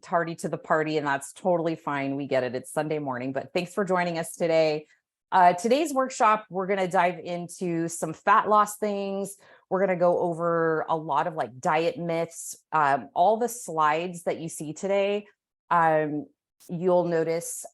tardy to the party, and that's totally fine. We get it. It's Sunday morning, but thanks for joining us today. Today's workshop, we're going to dive into some fat loss things. We're going to go over a lot of like diet myths. All the slides that you see today, you'll notice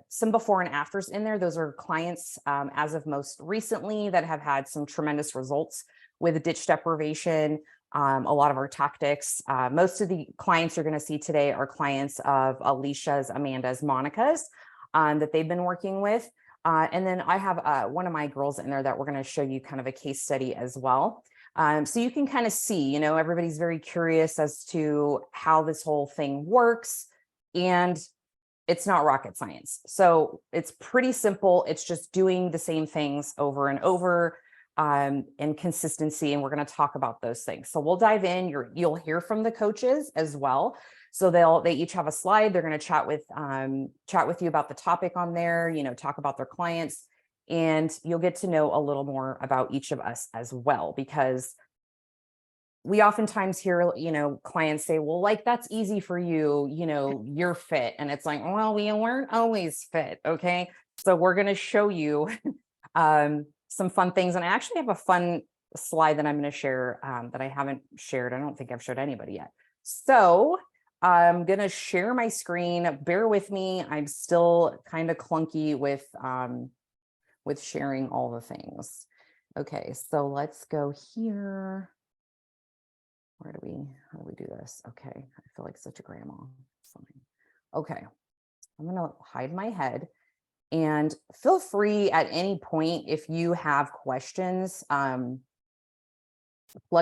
some before and afters in there. Those are clients as of most recently that have had some tremendous results with ditch deprivation. A lot of our tactics. Most of the clients you're going to see today are clients of Alicia's, Amanda's, Monica's that they've been working with. And then I have one of my girls in there that we're going to show you kind of a case study as well. So you can kind of see, everybody's very curious as to how this whole thing works. And it's not rocket science. So it's pretty simple. It's just doing the same things over and over. And consistency, and we're going to talk about those things. So we'll dive in. You'll hear from the coaches as well. So they each have a slide. They're going to chat with you about the topic on there. Talk about their clients, and you'll get to know a little more about each of us as well. Because we oftentimes hear clients say, "Well, like that's easy for you. You're fit," and it's like, well, we weren't always fit. Okay, so we're going to show you. Some fun things. And I actually have a fun slide that I'm going to share that I haven't shared. I don't think I've showed anybody yet. So I'm going to share my screen. Bear with me. I'm still kind of clunky with sharing all the things. Okay, so let's go here. How do we do this? Okay, I feel like such a grandma. Fine. Okay, I'm going to hide my head. And feel free at any point, if you have questions, plug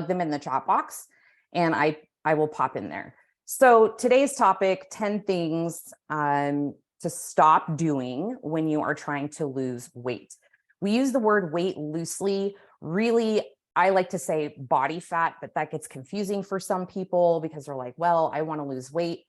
them in the chat box and I will pop in there. So today's topic, 10 things to stop doing when you are trying to lose weight. We use the word weight loosely. Really, I like to say body fat, but that gets confusing for some people because they're like, well, I want to lose weight.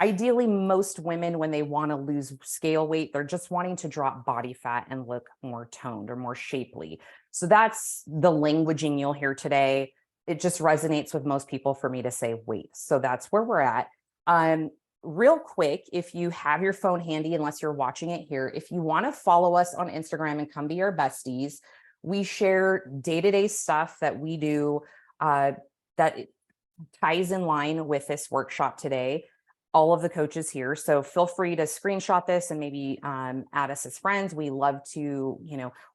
Ideally, most women, when they want to lose scale weight, they're just wanting to drop body fat and look more toned or more shapely. So that's the languaging you'll hear today. It just resonates with most people for me to say weight. So that's where we're at. Real quick, if you have your phone handy, unless you're watching it here, if you want to follow us on Instagram and come be our besties, we share day-to-day stuff that we do that ties in line with this workshop today. All of the coaches here. So feel free to screenshot this and maybe add us as friends. We love to,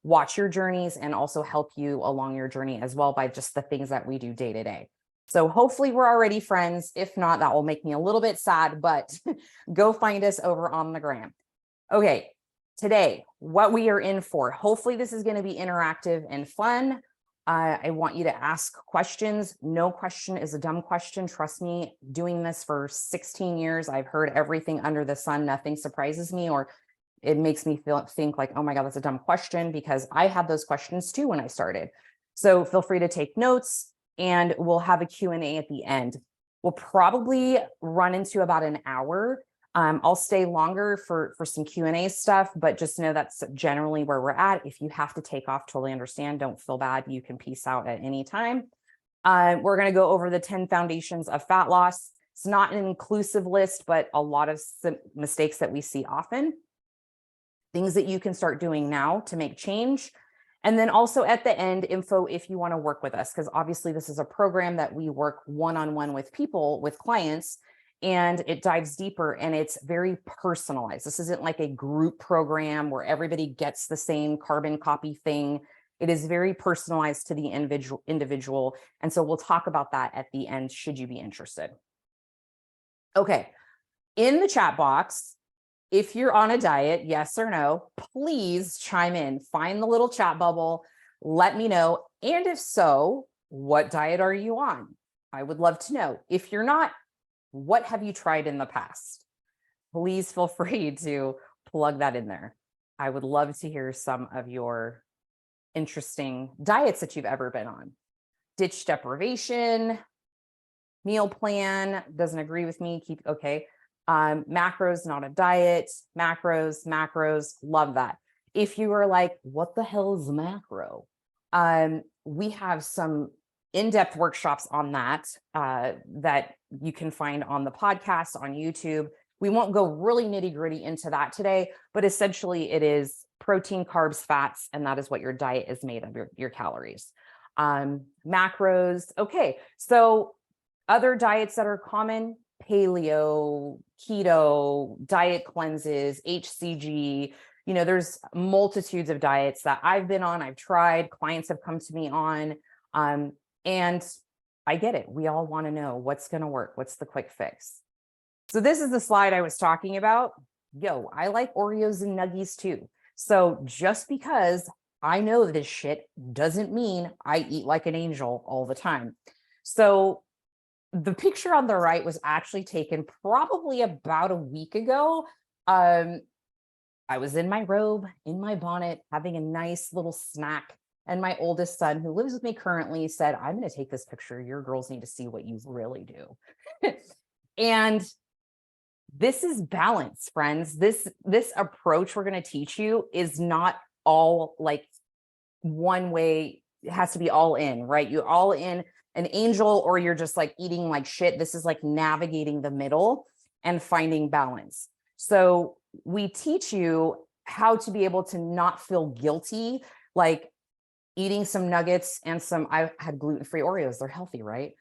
watch your journeys and also help you along your journey as well by just the things that we do day to day. So hopefully we're already friends. If not, that will make me a little bit sad, but go find us over on the gram. Okay, today, what we are in for. Hopefully this is going to be interactive and fun. I want you to ask questions. No question is a dumb question. Trust me, doing this for 16 years, I've heard everything under the sun. Nothing surprises me, or it makes me think like, oh my God, that's a dumb question, because I had those questions too when I started. So feel free to take notes, and we'll have a Q&A at the end. We'll probably run into about an hour. I'll stay longer for some Q&A stuff, but just know that's generally where we're at. If you have to take off, totally understand. Don't feel bad. You can peace out at any time. We're going to go over the 10 foundations of fat loss. It's not an inclusive list, but a lot of mistakes that we see often. Things that you can start doing now to make change. And then also at the end, info if you want to work with us, because obviously this is a program that we work one-on-one with people, with clients, and it dives deeper and it's very personalized. This isn't like a group program where everybody gets the same carbon copy thing. It is very personalized to the individual. And so we'll talk about that at the end, should you be interested. Okay, in the chat box, if you're on a diet, yes or no, please chime in. Find the little chat bubble. Let me know. And if so, what diet are you on? I would love to know. If you're not, what have you tried in the past? Please feel free to plug that in there. I would love to hear some of your interesting diets that you've ever been on. Ditch deprivation, meal plan, doesn't agree with me, okay. Macros, not a diet, macros, love that. If you are like, what the hell is macro? We have some in-depth workshops on that, that you can find on the podcast, on YouTube. We won't go really nitty gritty into that today, but essentially it is protein, carbs, fats, and that is what your diet is made of, your calories. Macros. Okay. So other diets that are common: paleo, keto, diet cleanses, HCG. There's multitudes of diets that I've been on, I've tried, clients have come to me on, and I get it. We all want to know what's going to work. What's the quick fix? So this is the slide I was talking about. Yo, I like Oreos and nuggies too. So just because I know this shit doesn't mean I eat like an angel all the time. So the picture on the right was actually taken probably about a week ago. I was in my robe, in my bonnet, having a nice little snack. And my oldest son, who lives with me currently, said, "I'm going to take this picture. Your girls need to see what you really do." And this is balance, friends. This approach we're going to teach you is not all like one way. It has to be all in, right? You're all in an angel, or you're just like eating like shit. This is like navigating the middle and finding balance. So we teach you how to be able to not feel guilty, like eating some nuggets and I had gluten-free Oreos. They're healthy, right?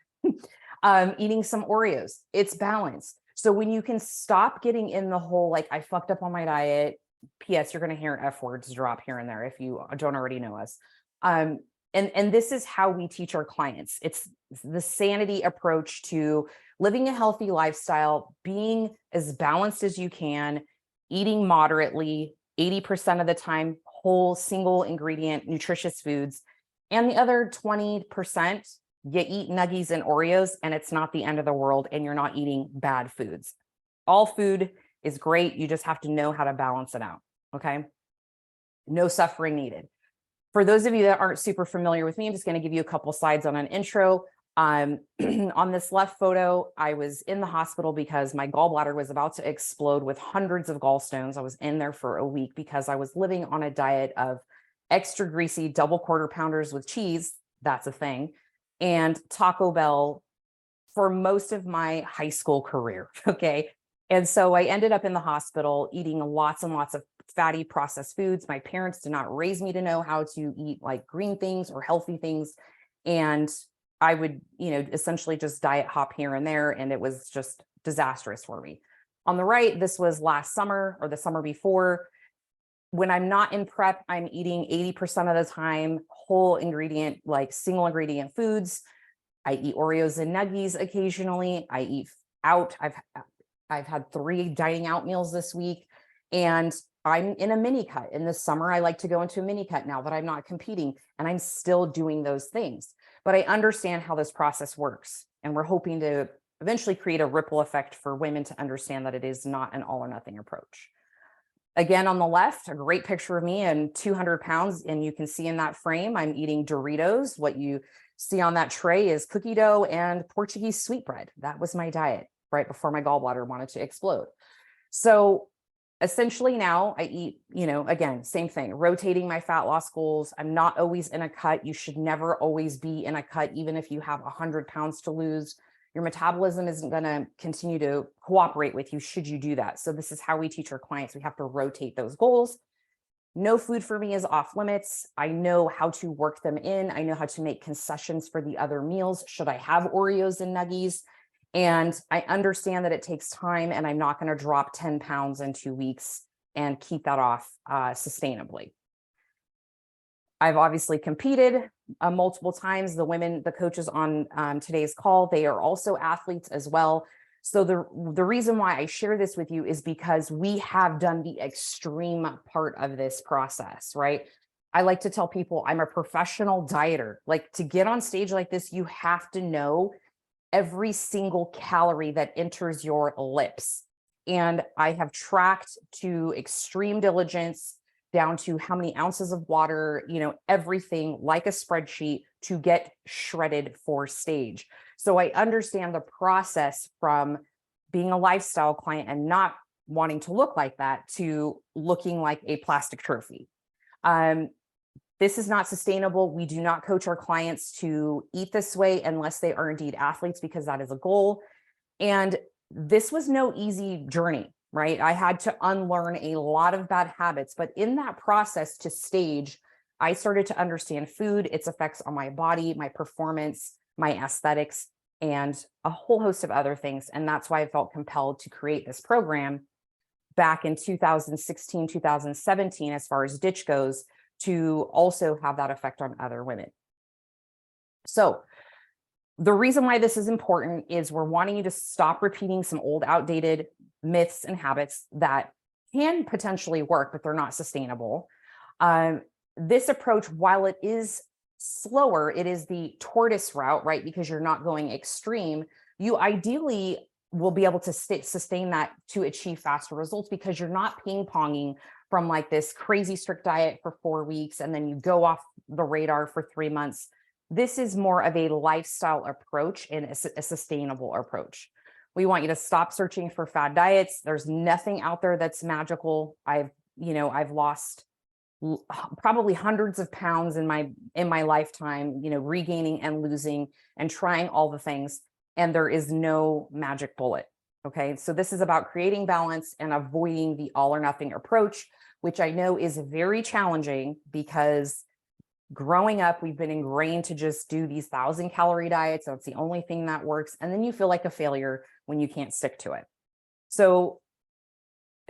Eating some Oreos, it's balance. So when you can stop getting in the whole, like, I fucked up on my diet. P.S. You're going to hear F words drop here and there if you don't already know us. And this is how we teach our clients. It's the sanity approach to living a healthy lifestyle, being as balanced as you can, eating moderately, 80% of the time, whole, single ingredient, nutritious foods. And the other 20%, you eat nuggies and Oreos, and it's not the end of the world, and you're not eating bad foods. All food is great. You just have to know how to balance it out. Okay. No suffering needed. For those of you that aren't super familiar with me, I'm just going to give you a couple slides on an intro. On this left photo, I was in the hospital because my gallbladder was about to explode with hundreds of gallstones. I was in there for a week because I was living on a diet of extra greasy double quarter pounders with cheese. That's a thing. And Taco Bell for most of my high school career. Okay. And so I ended up in the hospital eating lots and lots of fatty processed foods. My parents did not raise me to know how to eat like green things or healthy things. And I would, essentially just diet hop here and there. And it was just disastrous for me. On the right, this was last summer or the summer before. When I'm not in prep, I'm eating 80% of the time whole ingredient, like single ingredient foods. I eat Oreos and nuggies occasionally. I eat out. I've had 3 dining out meals this week, and I'm in a mini cut. In the summer, I like to go into a mini cut now that I'm not competing, and I'm still doing those things. But I understand how this process works, and we're hoping to eventually create a ripple effect for women to understand that it is not an all or nothing approach. Again, on the left, a great picture of me and 200 pounds. And you can see in that frame, I'm eating Doritos. What you see on that tray is cookie dough and Portuguese sweetbread. That was my diet right before my gallbladder wanted to explode. So essentially now I eat, again, same thing, rotating my fat loss goals. I'm not always in a cut. You should never always be in a cut, even if you have 100 pounds to lose. Your metabolism isn't going to continue to cooperate with you should you do that. So this is how we teach our clients. We have to rotate those goals. No food for me is off limits. I know how to work them in. I know how to make concessions for the other meals. Should I have Oreos and nuggies? And I understand that it takes time, and I'm not going to drop 10 pounds in 2 weeks and keep that off sustainably. I've obviously competed multiple times. The women, the coaches on today's call, they are also athletes as well. So the reason why I share this with you is because we have done the extreme part of this process, right? I like to tell people I'm a professional dieter. Like, to get on stage like this, you have to know every single calorie that enters your lips. And I have tracked to extreme diligence, down to how many ounces of water, everything like a spreadsheet to get shredded for stage. So I understand the process from being a lifestyle client and not wanting to look like that to looking like a plastic trophy. This is not sustainable. We do not coach our clients to eat this way unless they are indeed athletes, because that is a goal. And this was no easy journey, right? I had to unlearn a lot of bad habits, but in that process to stage, I started to understand food, its effects on my body, my performance, my aesthetics, and a whole host of other things. And that's why I felt compelled to create this program back in 2016, 2017, as far as Ditch goes, to also have that effect on other women. So the reason why this is important is we're wanting you to stop repeating some old outdated myths and habits that can potentially work, but they're not sustainable. This approach, while it is slower, it is the tortoise route, right? Because you're not going extreme. You ideally will be able to sustain that to achieve faster results, because you're not ping-ponging from like this crazy strict diet for 4 weeks and then you go off the radar for 3 months. This is more of a lifestyle approach and a sustainable approach. We want you to stop searching for fad diets. There's nothing out there that's magical. I've lost probably hundreds of pounds in my lifetime, regaining and losing and trying all the things. And there is no magic bullet. Okay. So this is about creating balance and avoiding the all or nothing approach, which I know is very challenging because growing up, we've been ingrained to just do these 1,000-calorie diets. That's the only thing that works. And then you feel like a failure when you can't stick to it. So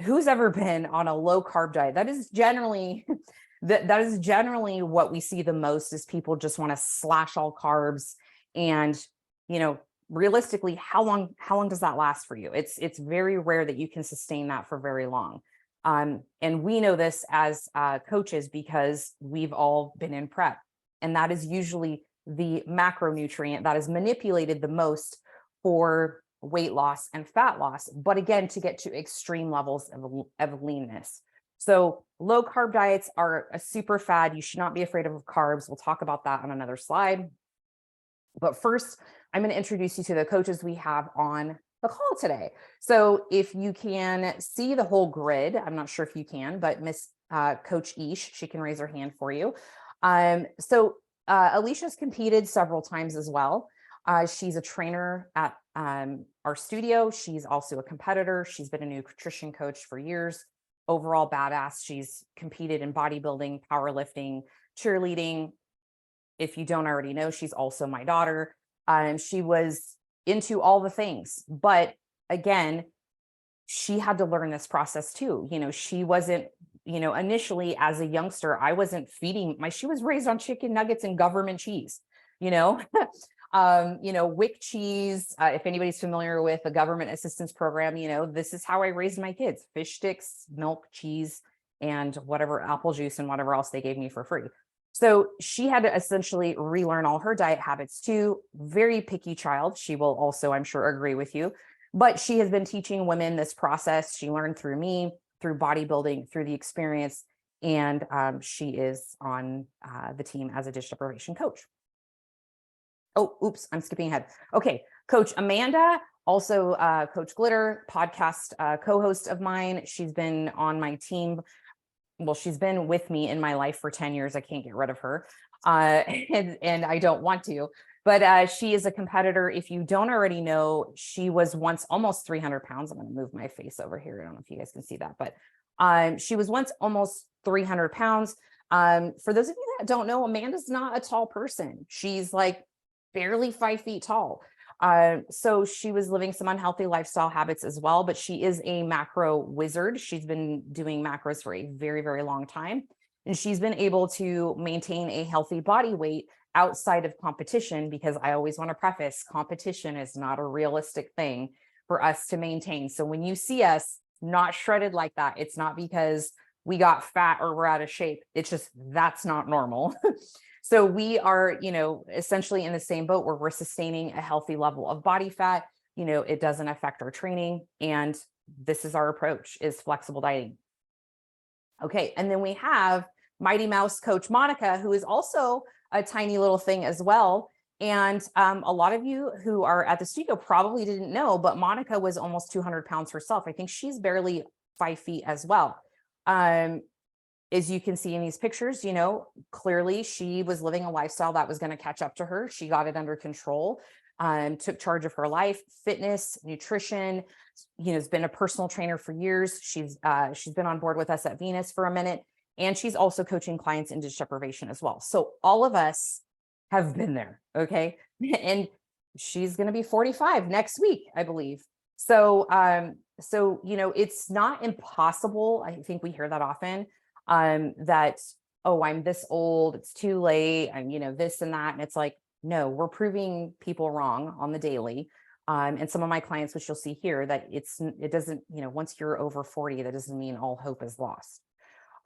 who's ever been on a low carb diet? That is generally that is generally what we see the most, is people just want to slash all carbs. And, realistically, how long does that last for you? It's very rare that you can sustain that for very long. And we know this as coaches because we've all been in prep, and that is usually the macronutrient that is manipulated the most for weight loss and fat loss, but again, to get to extreme levels of leanness. So low carb diets are a super fad. You should not be afraid of carbs. We'll talk about that on another slide. But first, I'm going to introduce you to the coaches we have on the call today. So if you can see the whole grid, I'm not sure if you can, but Miss Coach Ish, she can raise her hand for you. Alicia's competed several times as well. She's a trainer at our studio. She's also a competitor. She's been a nutrition coach for years. Overall badass. She's competed in bodybuilding, powerlifting, cheerleading. If you don't already know, she's also my daughter. She was into all the things, but again, she had to learn this process too. She wasn't, initially as a youngster, I wasn't feeding she was raised on chicken nuggets and government cheese, WIC cheese. If anybody's familiar with the government assistance program, this is how I raised my kids: fish sticks, milk, cheese, and whatever apple juice and whatever else they gave me for free. So she had to essentially relearn all her diet habits too. Very picky child. She will also, I'm sure, agree with you, but she has been teaching women this process. She learned through me, through bodybuilding, through the experience, and she is on the team as a dish deprivation coach. Oh, oops, I'm skipping ahead. Okay, Coach Amanda, also Coach Glitter, podcast co-host of mine. She's been on my team. Well, she's been with me in my life for 10 years. I can't get rid of her. And I don't want to, but she is a competitor. If you don't already know, she was once almost 300 pounds. I'm going to move my face over here. I don't know if you guys can see that, but she was once almost 300 pounds. For those of you that don't know, Amanda's not a tall person. She's like barely 5 feet tall. So she was living some unhealthy lifestyle habits as well, but she is a macro wizard. She's been doing macros for a very, very long time. And she's been able to maintain a healthy body weight outside of competition, because I always want to preface, competition is not a realistic thing for us to maintain. So when you see us not shredded like that, it's not because we got fat or we're out of shape. It's just, that's not normal. So we are, essentially in the same boat where we're sustaining a healthy level of body fat. It doesn't affect our training. And this is our approach, is flexible dieting. Okay. And then we have Mighty Mouse Coach Monica, who is also a tiny little thing as well. And a lot of you who are at the studio probably didn't know, but Monica was almost 200 pounds herself. I think she's barely 5 feet as well. As you can see in these pictures, clearly she was living a lifestyle that was going to catch up to her. She got it under control. took charge of her life, fitness, nutrition, has been a personal trainer for years. She's been on board with us at Venus for a minute, and she's also coaching clients in ditch deprivation as well. So all of us have been there. Okay. And she's going to be 45 next week, I believe. So, it's not impossible. I think we hear that often, that, oh, I'm this old, it's too late, I'm, this and that. And it's like, no, we're proving people wrong on the daily. And some of my clients, which you'll see here, that it doesn't, once you're over 40, that doesn't mean all hope is lost.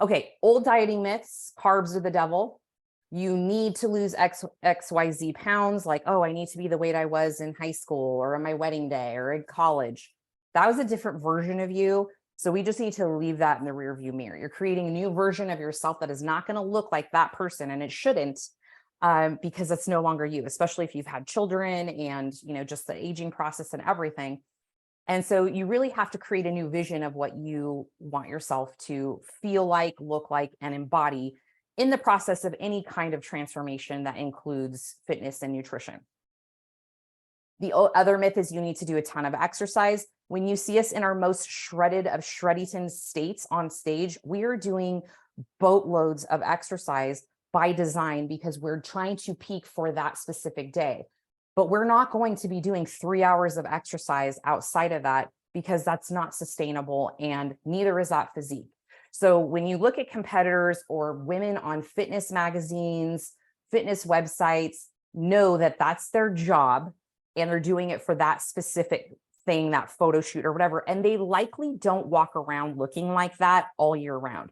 Okay. Old dieting myths: carbs are the devil. You need to lose XYZ pounds. Like, oh, I need to be the weight I was in high school or on my wedding day or in college. That was a different version of you. So we just need to leave that in the rear view mirror. You're creating a new version of yourself that is not going to look like that person. And it shouldn't, because it's no longer you, especially if you've had children and, just the aging process and everything. And so you really have to create a new vision of what you want yourself to feel like, look like, and embody in the process of any kind of transformation that includes fitness and nutrition. The other myth is you need to do a ton of exercise. When you see us in our most shredded of Shredditon states on stage, we are doing boatloads of exercise by design because we're trying to peak for that specific day. But we're not going to be doing 3 hours of exercise outside of that, because that's not sustainable, and neither is that physique. So when you look at competitors or women on fitness magazines, fitness websites, know that that's their job and they're doing it for that specific thing, that photo shoot or whatever. And they likely don't walk around looking like that all year round.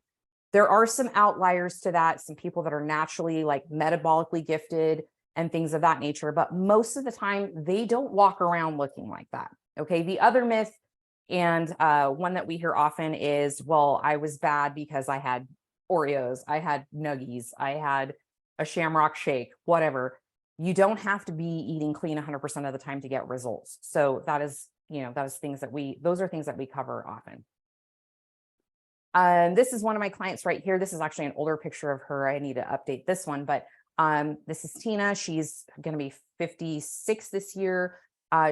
There are some outliers to that, some people that are naturally like metabolically gifted and things of that nature, but most of the time they don't walk around looking like that. Okay. The other myth, and one that we hear often, is, well, I was bad because I had Oreos, I had nuggies, I had a shamrock shake, whatever. You don't have to be eating clean 100% of the time to get results. So that is, those are things that we cover often. This is one of my clients right here. This is actually an older picture of her. I need to update this one, but this is Tina. She's going to be 56 this year.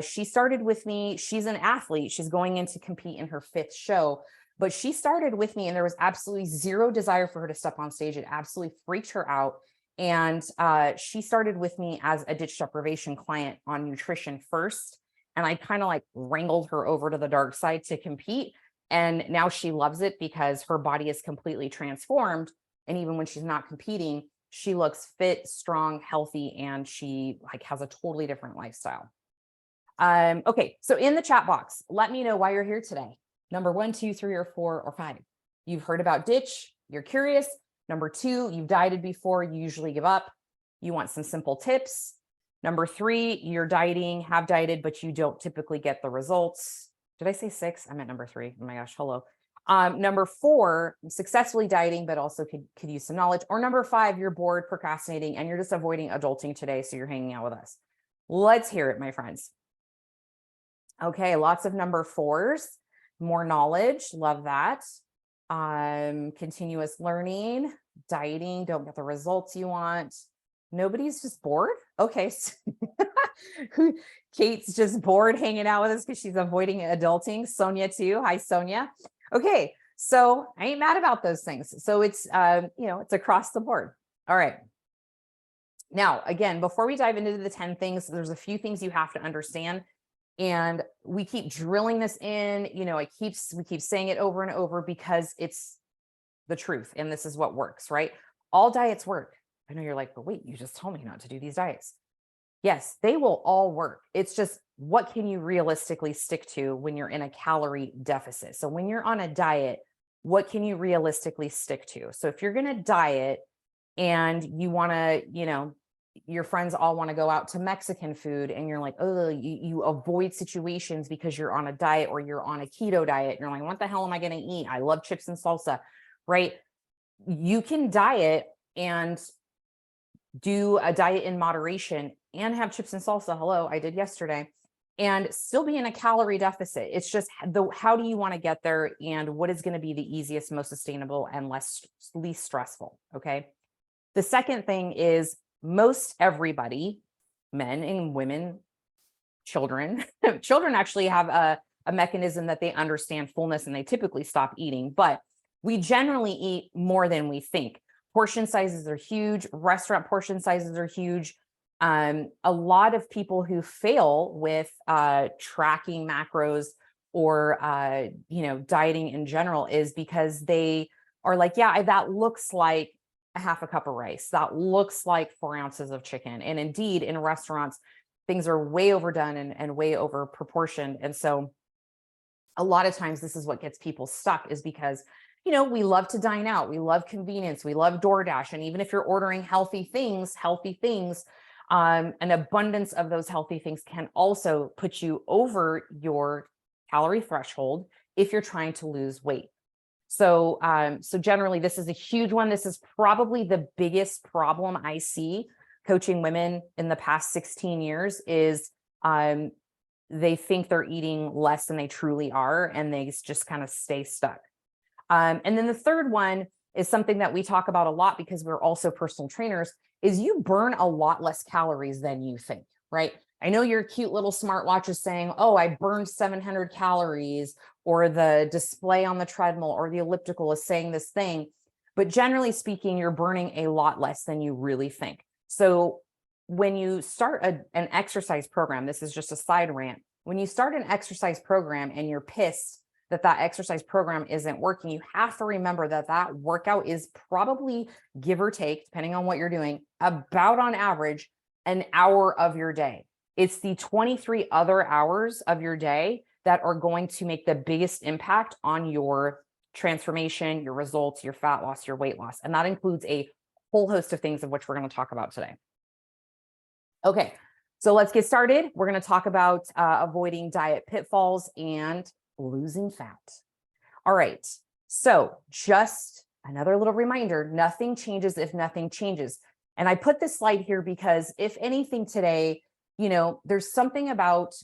She started with me. She's an athlete. She's going in to compete in her 5th show, but she started with me and there was absolutely zero desire for her to step on stage. It absolutely freaked her out. And she started with me as a ditch deprivation client on nutrition first. And I kind of like wrangled her over to the dark side to compete. And now she loves it because her body is completely transformed. And even when she's not competing, she looks fit, strong, healthy, and she like has a totally different lifestyle. Okay. So in the chat box, let me know why you're here today. Number 1, 2, 3, or 4, or 5. You've heard about ditch. You're curious. Number 2, you've dieted before. You usually give up. You want some simple tips. Number 3, you're dieting, have dieted, but you don't typically get the results. Did I say 6? I meant number 3. Oh my gosh. Hello. Number 4, successfully dieting, but also could use some knowledge. Or number 5, you're bored, procrastinating, and you're just avoiding adulting today. So you're hanging out with us. Let's hear it, my friends. Okay. Lots of number 4s, more knowledge. Love that. Continuous learning, dieting, don't get the results you want. Nobody's just bored. Okay. Kate's just bored hanging out with us because she's avoiding adulting. Sonia too. Hi, Sonia. Okay. So I ain't mad about those things. So it's, it's across the board. All right. Now, again, before we dive into the 10 things, there's a few things you have to understand. And we keep drilling this in, we keep saying it over and over because it's the truth. And this is what works, right? All diets work. I know you're like, but wait, you just told me not to do these diets. Yes, they will all work. It's just, what can you realistically stick to when you're in a calorie deficit? So when you're on a diet, what can you realistically stick to? So if you're going to diet and you want to, your friends all want to go out to Mexican food and you're like, oh, you avoid situations because you're on a diet or you're on a keto diet. And you're like, what the hell am I going to eat? I love chips and salsa, right? You can diet and do a diet in moderation and have chips and salsa. Hello, I did yesterday, and still be in a calorie deficit. It's just how do you want to get there and what is going to be the easiest, most sustainable, and least stressful. Okay. The second thing is, most everybody, men and women, children. Children actually have a mechanism that they understand fullness and they typically stop eating, but we generally eat more than we think. Portion sizes are huge. Restaurant portion sizes are huge. A lot of people who fail with tracking macros or dieting in general is because they are like, yeah, that looks like a half a cup of rice. That looks like 4 ounces of chicken. And indeed, in restaurants, things are way overdone and way over proportioned. And so a lot of times this is what gets people stuck, is because, we love to dine out. We love convenience. We love DoorDash. And even if you're ordering healthy things, an abundance of those healthy things can also put you over your calorie threshold if you're trying to lose weight. So generally, this is a huge one. This is probably the biggest problem I see coaching women in the past 16 years is they think they're eating less than they truly are, and they just kind of stay stuck. And then the third one is something that we talk about a lot because we're also personal trainers, is you burn a lot less calories than you think, right? I know your cute little smartwatch is saying, oh, I burned 700 calories, or the display on the treadmill or the elliptical is saying this thing, but generally speaking, you're burning a lot less than you really think. So when you start an exercise program, this is just a side rant, when you start an exercise program and you're pissed that exercise program isn't working, you have to remember that workout is probably, give or take, depending on what you're doing, about on average, an hour of your day. It's the 23 other hours of your day that are going to make the biggest impact on your transformation, your results, your fat loss, your weight loss. And that includes a whole host of things of which we're going to talk about today. Okay, so let's get started. We're going to talk about avoiding diet pitfalls and losing fat. All right, so just another little reminder, nothing changes if nothing changes. And I put this slide here because if anything today, there's something about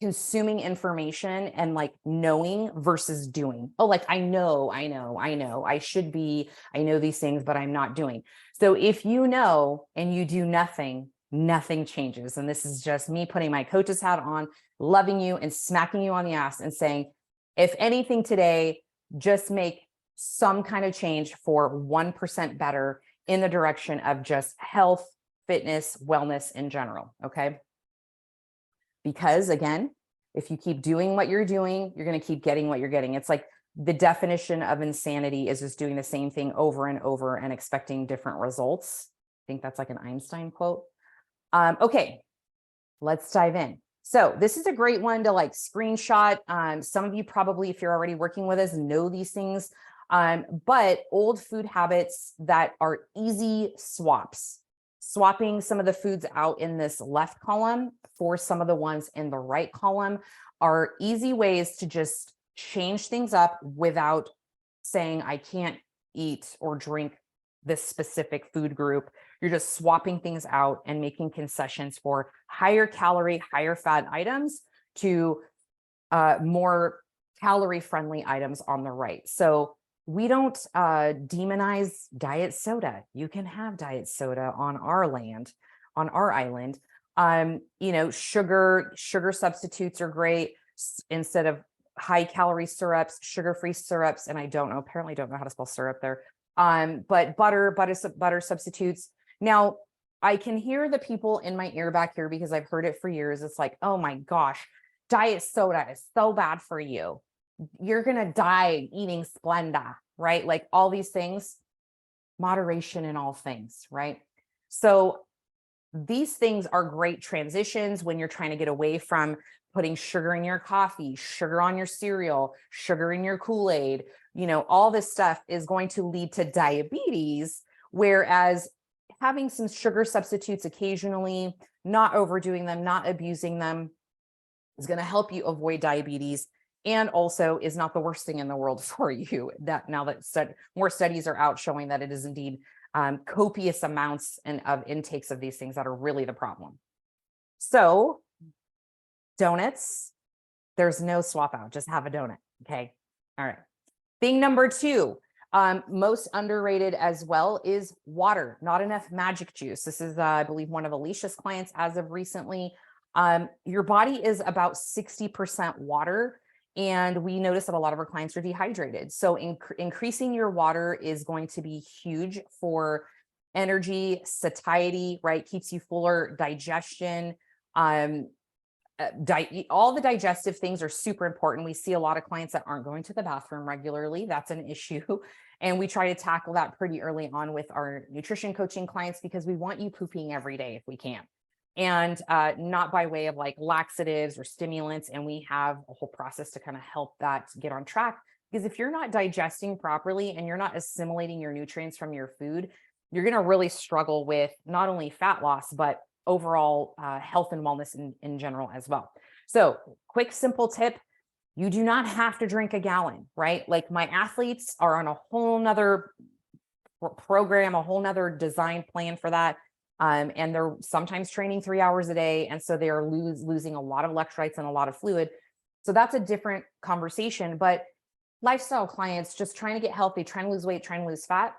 consuming information and like knowing versus doing. Oh, like I know, I should be, I know these things, but I'm not doing. So if you know and you do nothing, nothing changes. And this is just me putting my coach's hat on, loving you and smacking you on the ass and saying, if anything today, just make some kind of change for 1% better in the direction of just health, fitness, wellness in general. Okay. Because again, if you keep doing what you're doing, you're going to keep getting what you're getting. It's like the definition of insanity is just doing the same thing over and over and expecting different results. I think that's like an Einstein quote. Okay, let's dive in. So this is a great one to like screenshot. Some of you probably, if you're already working with us, know these things, but old food habits that are easy swaps. Swapping some of the foods out in this left column for some of the ones in the right column are easy ways to just change things up without saying, I can't eat or drink this specific food group. You're just swapping things out and making concessions for higher calorie, higher fat items to more calorie friendly items on the right. So we don't demonize diet soda. You can have diet soda on our land, on our island. Sugar substitutes are great instead of high calorie syrups, sugar-free syrups. And I apparently don't know how to spell syrup there. But butter substitutes. Now I can hear the people in my ear back here because I've heard it for years. It's like, oh my gosh, diet soda is so bad for you. You're going to die eating Splenda, right? Like all these things, moderation in all things, right? So these things are great transitions when you're trying to get away from putting sugar in your coffee, sugar on your cereal, sugar in your Kool-Aid. All this stuff is going to lead to diabetes, whereas having some sugar substitutes occasionally, not overdoing them, not abusing them, is going to help you avoid diabetes, and also is not the worst thing in the world for you. That now that more studies are out showing that it is indeed copious amounts of intakes of these things that are really the problem. So donuts, there's no swap out, just have a donut. Okay. All right. Thing number 2, most underrated as well is water, not enough magic juice. This is, I believe, one of Alicia's clients as of recently. Your body is about 60% water. And we notice that a lot of our clients are dehydrated. So increasing your water is going to be huge for energy, satiety, right? Keeps you fuller, digestion. All the digestive things are super important. We see a lot of clients that aren't going to the bathroom regularly. That's an issue. And we try to tackle that pretty early on with our nutrition coaching clients because we want you pooping every day if we can. And not by way of like laxatives or stimulants. And we have a whole process to kind of help that get on track. Because if you're not digesting properly and you're not assimilating your nutrients from your food, you're going to really struggle with not only fat loss, but overall health and wellness in general as well. So quick, simple tip. You do not have to drink a gallon, right? Like my athletes are on a whole nother program, a whole nother design plan for that. And they're sometimes training 3 hours a day. And so they are losing a lot of electrolytes and a lot of fluid. So that's a different conversation, but lifestyle clients just trying to get healthy, trying to lose weight, trying to lose fat,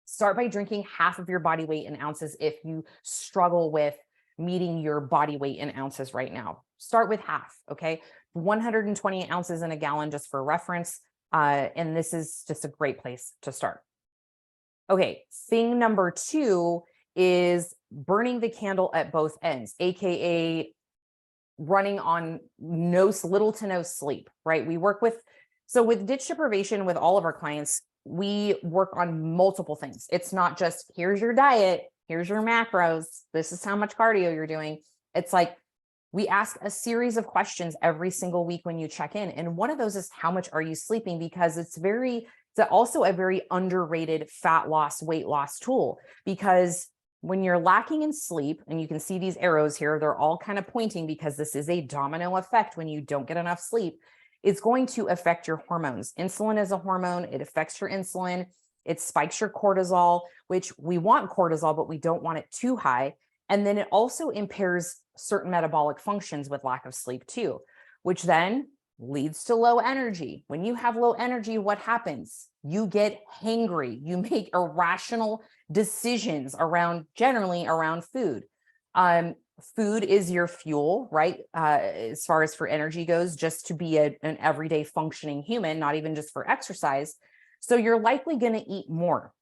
start by drinking half of your body weight in ounces. If you struggle with meeting your body weight in ounces right now, start with half. Okay. 120 ounces in a gallon, just for reference. And this is just a great place to start. Okay. Thing number 2 is burning the candle at both ends, AKA running on little to no sleep, right? So with ditch deprivation, with all of our clients, we work on multiple things. It's not just here's your diet, here's your macros, this is how much cardio you're doing. It's like we ask a series of questions every single week when you check in. And one of those is how much are you sleeping? Because it's also a very underrated fat loss, weight loss tool, because when you're lacking in sleep, and you can see these arrows here, they're all kind of pointing because this is a domino effect. When you don't get enough sleep, it's going to affect your hormones. Insulin is a hormone. It affects your insulin. It spikes your cortisol, which we want cortisol, but we don't want it too high. And then it also impairs certain metabolic functions with lack of sleep too, which then leads to low energy. When you have low energy, what happens? You get hangry. You make irrational decisions generally around food. Food is your fuel, right? As far as for energy goes, just to be an everyday functioning human, not even just for exercise. So you're likely going to eat more.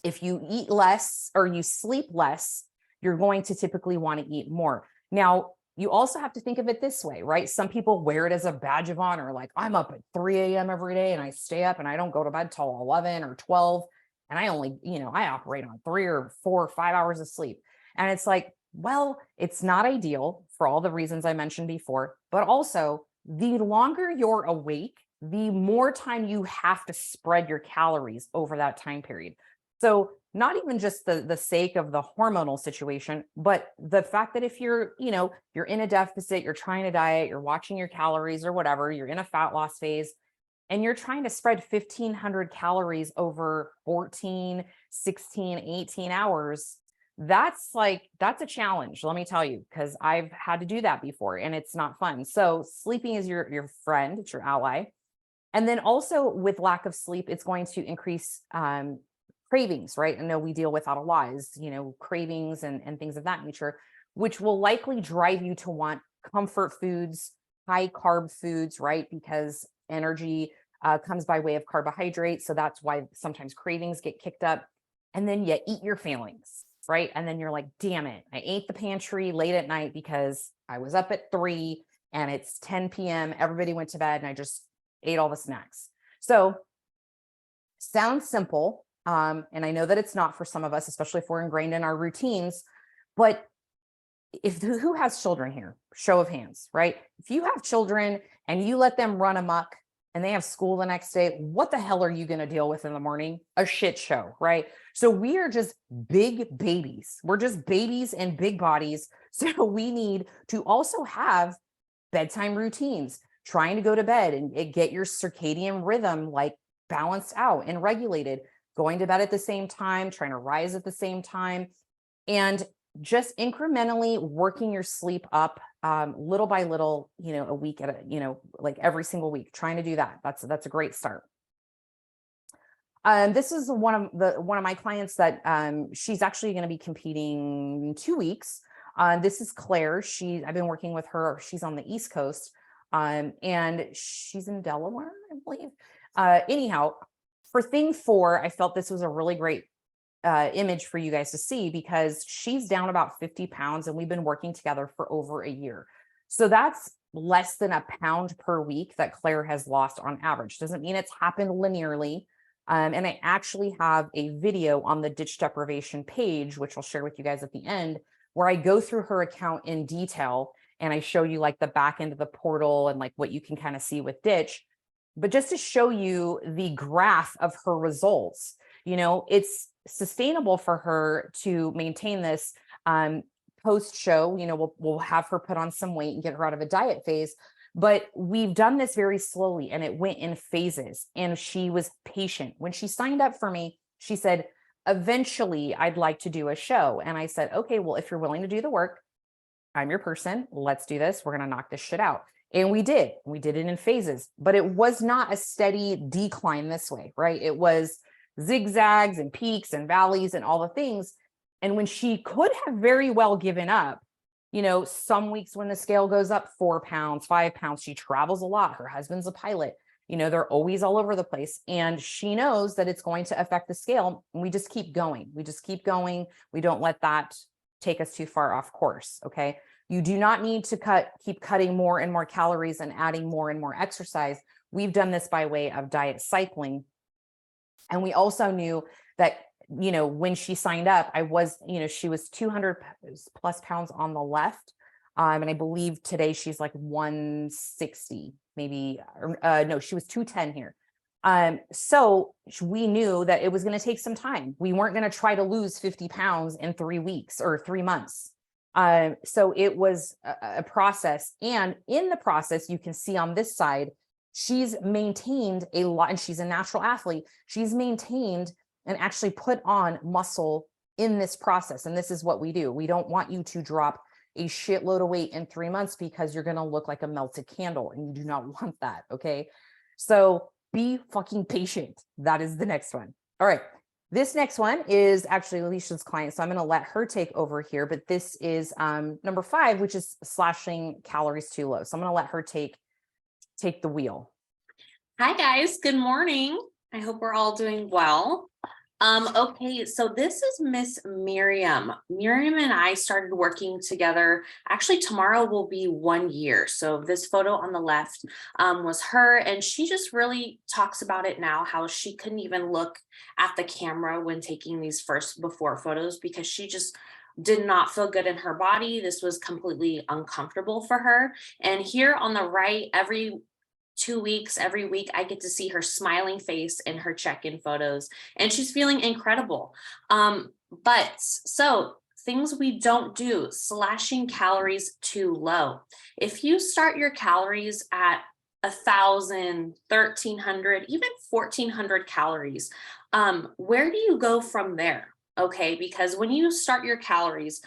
If you eat less or you sleep less, you're going to typically want to eat more. Now, you also have to think of it this way, right? Some people wear it as a badge of honor. Like, I'm up at 3 a.m. every day and I stay up and I don't go to bed till 11 or 12. And I only, I operate on 3 or 4 or 5 hours of sleep. And it's like, well, it's not ideal for all the reasons I mentioned before, but also the longer you're awake, the more time you have to spread your calories over that time period. So not even just the sake of the hormonal situation, but the fact that if you're in a deficit, you're trying to diet, you're watching your calories or whatever, you're in a fat loss phase, and you're trying to spread 1,500 calories over 14, 16, 18 hours, that's a challenge, let me tell you, because I've had to do that before and it's not fun. So sleeping is your friend, it's your ally. And then also with lack of sleep, it's going to increase cravings, right? I know we deal with that a lot, is, cravings and things of that nature, which will likely drive you to want comfort foods, high carb foods, right? Because energy comes by way of carbohydrates. So that's why sometimes cravings get kicked up. And then you eat your feelings, right? And then you're like, damn it, I ate the pantry late at night because I was up at 3 and it's 10 p.m. Everybody went to bed and I just ate all the snacks. So sounds simple. And I know that it's not for some of us, especially if we're ingrained in our routines, but who has children here? Show of hands, right? If you have children and you let them run amok and they have school the next day, what the hell are you going to deal with in the morning? A shit show, right? So we are just big babies. We're just babies and big bodies. So we need to also have bedtime routines, trying to go to bed and get your circadian rhythm like balanced out and regulated, going to bed at the same time, trying to rise at the same time, and just incrementally working your sleep up little by little, a week at a, like every single week, trying to do that. That's a great start. This is one of my clients that she's actually going to be competing in 2 weeks. This is Claire. I've been working with her. She's on the East Coast, and she's in Delaware, I believe. Anyhow, for thing 4, I felt this was a really great image for you guys to see, because she's down about 50 pounds and we've been working together for over a year. So that's less than a pound per week that Claire has lost on average. Doesn't mean it's happened linearly. And I actually have a video on the ditch deprivation page, which I'll share with you guys at the end, where I go through her account in detail and I show you like the back end of the portal and like what you can kind of see with ditch. But just to show you the graph of her results, it's sustainable for her to maintain this. Post show, we'll have her put on some weight and get her out of a diet phase. But we've done this very slowly and it went in phases, and she was patient. When she signed up for me, she said, eventually I'd like to do a show. And I said, okay, well, if you're willing to do the work, I'm your person. Let's do this. We're going to knock this shit out. And we did it in phases, but it was not a steady decline this way, right? It was zigzags and peaks and valleys and all the things. And when she could have very well given up, some weeks when the scale goes up 4 pounds, 5 pounds, she travels a lot. Her husband's a pilot, they're always all over the place. And she knows that it's going to affect the scale. And we just keep going. We don't let that take us too far off course. Okay. You do not need to keep cutting more and more calories and adding more and more exercise. We've done this by way of diet cycling. And we also knew that, when she signed up, she was 200 plus pounds on the left. And I believe today she's like 160, maybe, no, she was 210 here. So we knew that it was going to take some time. We weren't going to try to lose 50 pounds in 3 weeks or 3 months. So it was a process. And in the process, you can see on this side, she's maintained a lot, and she's a natural athlete. She's maintained and actually put on muscle in this process. And this is what we do. We don't want you to drop a shitload of weight in 3 months because you're going to look like a melted candle, and you do not want that. Okay. So be fucking patient. That is the next one. All right. This next one is actually Alicia's client. So I'm going to let her take over here, but this is number 5, which is slashing calories too low. So I'm going to let her take the wheel. Hi guys. Good morning. I hope we're all doing well. Okay, so this is Miss Miriam. Miriam and I started working together. Actually, tomorrow will be 1 year. So this photo on the left was her, and she just really talks about it now, how she couldn't even look at the camera when taking these first before photos because she just did not feel good in her body. This was completely uncomfortable for her. And here on the right, every 2 weeks, every week, I get to see her smiling face in her check-in photos, and she's feeling incredible. So things we don't do, slashing calories too low. If you start your calories at 1,000, 1,300, even 1,400 calories, where do you go from there? Okay, because when you start your calories,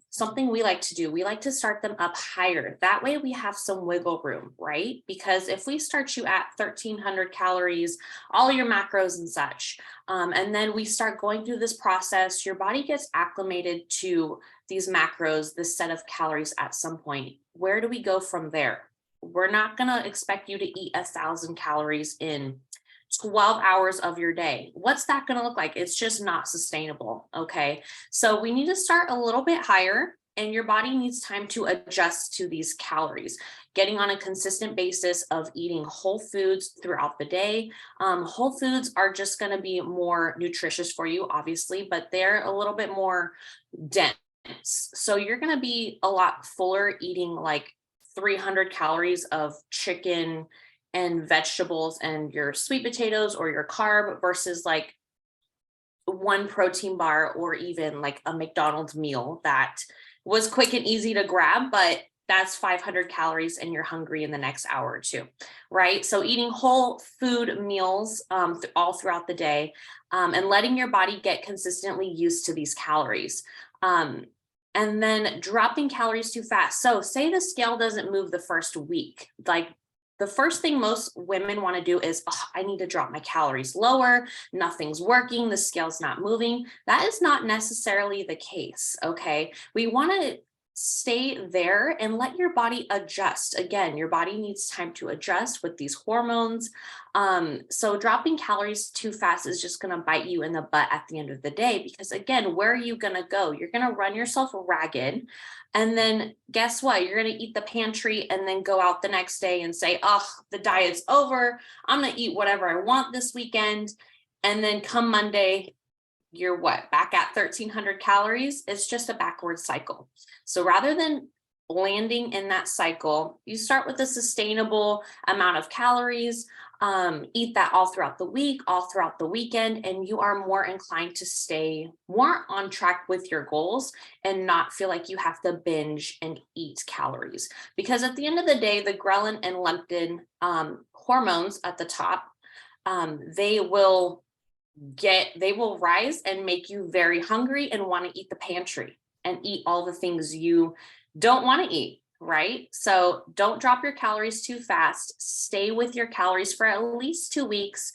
something we like to do, we like to start them up higher. That way we have some wiggle room, right? Because if we start you at 1,300 calories, all your macros and such, and then we start going through this process, your body gets acclimated to these macros, this set of calories at some point. Where do we go from there? We're not going to expect you to eat 1,000 calories in 12 hours of your day. What's that going to look like? It's just not sustainable. Okay. So we need to start a little bit higher, and your body needs time to adjust to these calories. Getting on a consistent basis of eating whole foods throughout the day. Whole foods are just going to be more nutritious for you, obviously, but they're a little bit more dense. So you're going to be a lot fuller eating like 300 calories of chicken and vegetables and your sweet potatoes or your carb versus like one protein bar or even like a McDonald's meal that was quick and easy to grab, but that's 500 calories and you're hungry in the next hour or two, right? So eating whole food meals all throughout the day and letting your body get consistently used to these calories. And then dropping calories too fast. So say the scale doesn't move the first week, like the first thing most women want to do is, oh, I need to drop my calories lower. Nothing's working. The scale's not moving. That is not necessarily the case. Okay. We want to stay there and let your body adjust. Again, your body needs time to adjust with these hormones. So dropping calories too fast is just going to bite you in the butt at the end of the day, because again, where are you going to go? You're going to run yourself ragged. And then guess what? You're going to eat the pantry and then go out the next day and say, oh, the diet's over. I'm going to eat whatever I want this weekend. And then come Monday, you're what? Back at 1,300 calories. It's just a backward cycle. So rather than landing in that cycle, you start with a sustainable amount of calories, eat that all throughout the week, all throughout the weekend, and you are more inclined to stay more on track with your goals and not feel like you have to binge and eat calories. Because at the end of the day, the ghrelin and leptin hormones at the top, they will rise and make you very hungry and want to eat the pantry and eat all the things you don't want to eat, right? So don't drop your calories too fast. Stay with your calories for at least 2 weeks.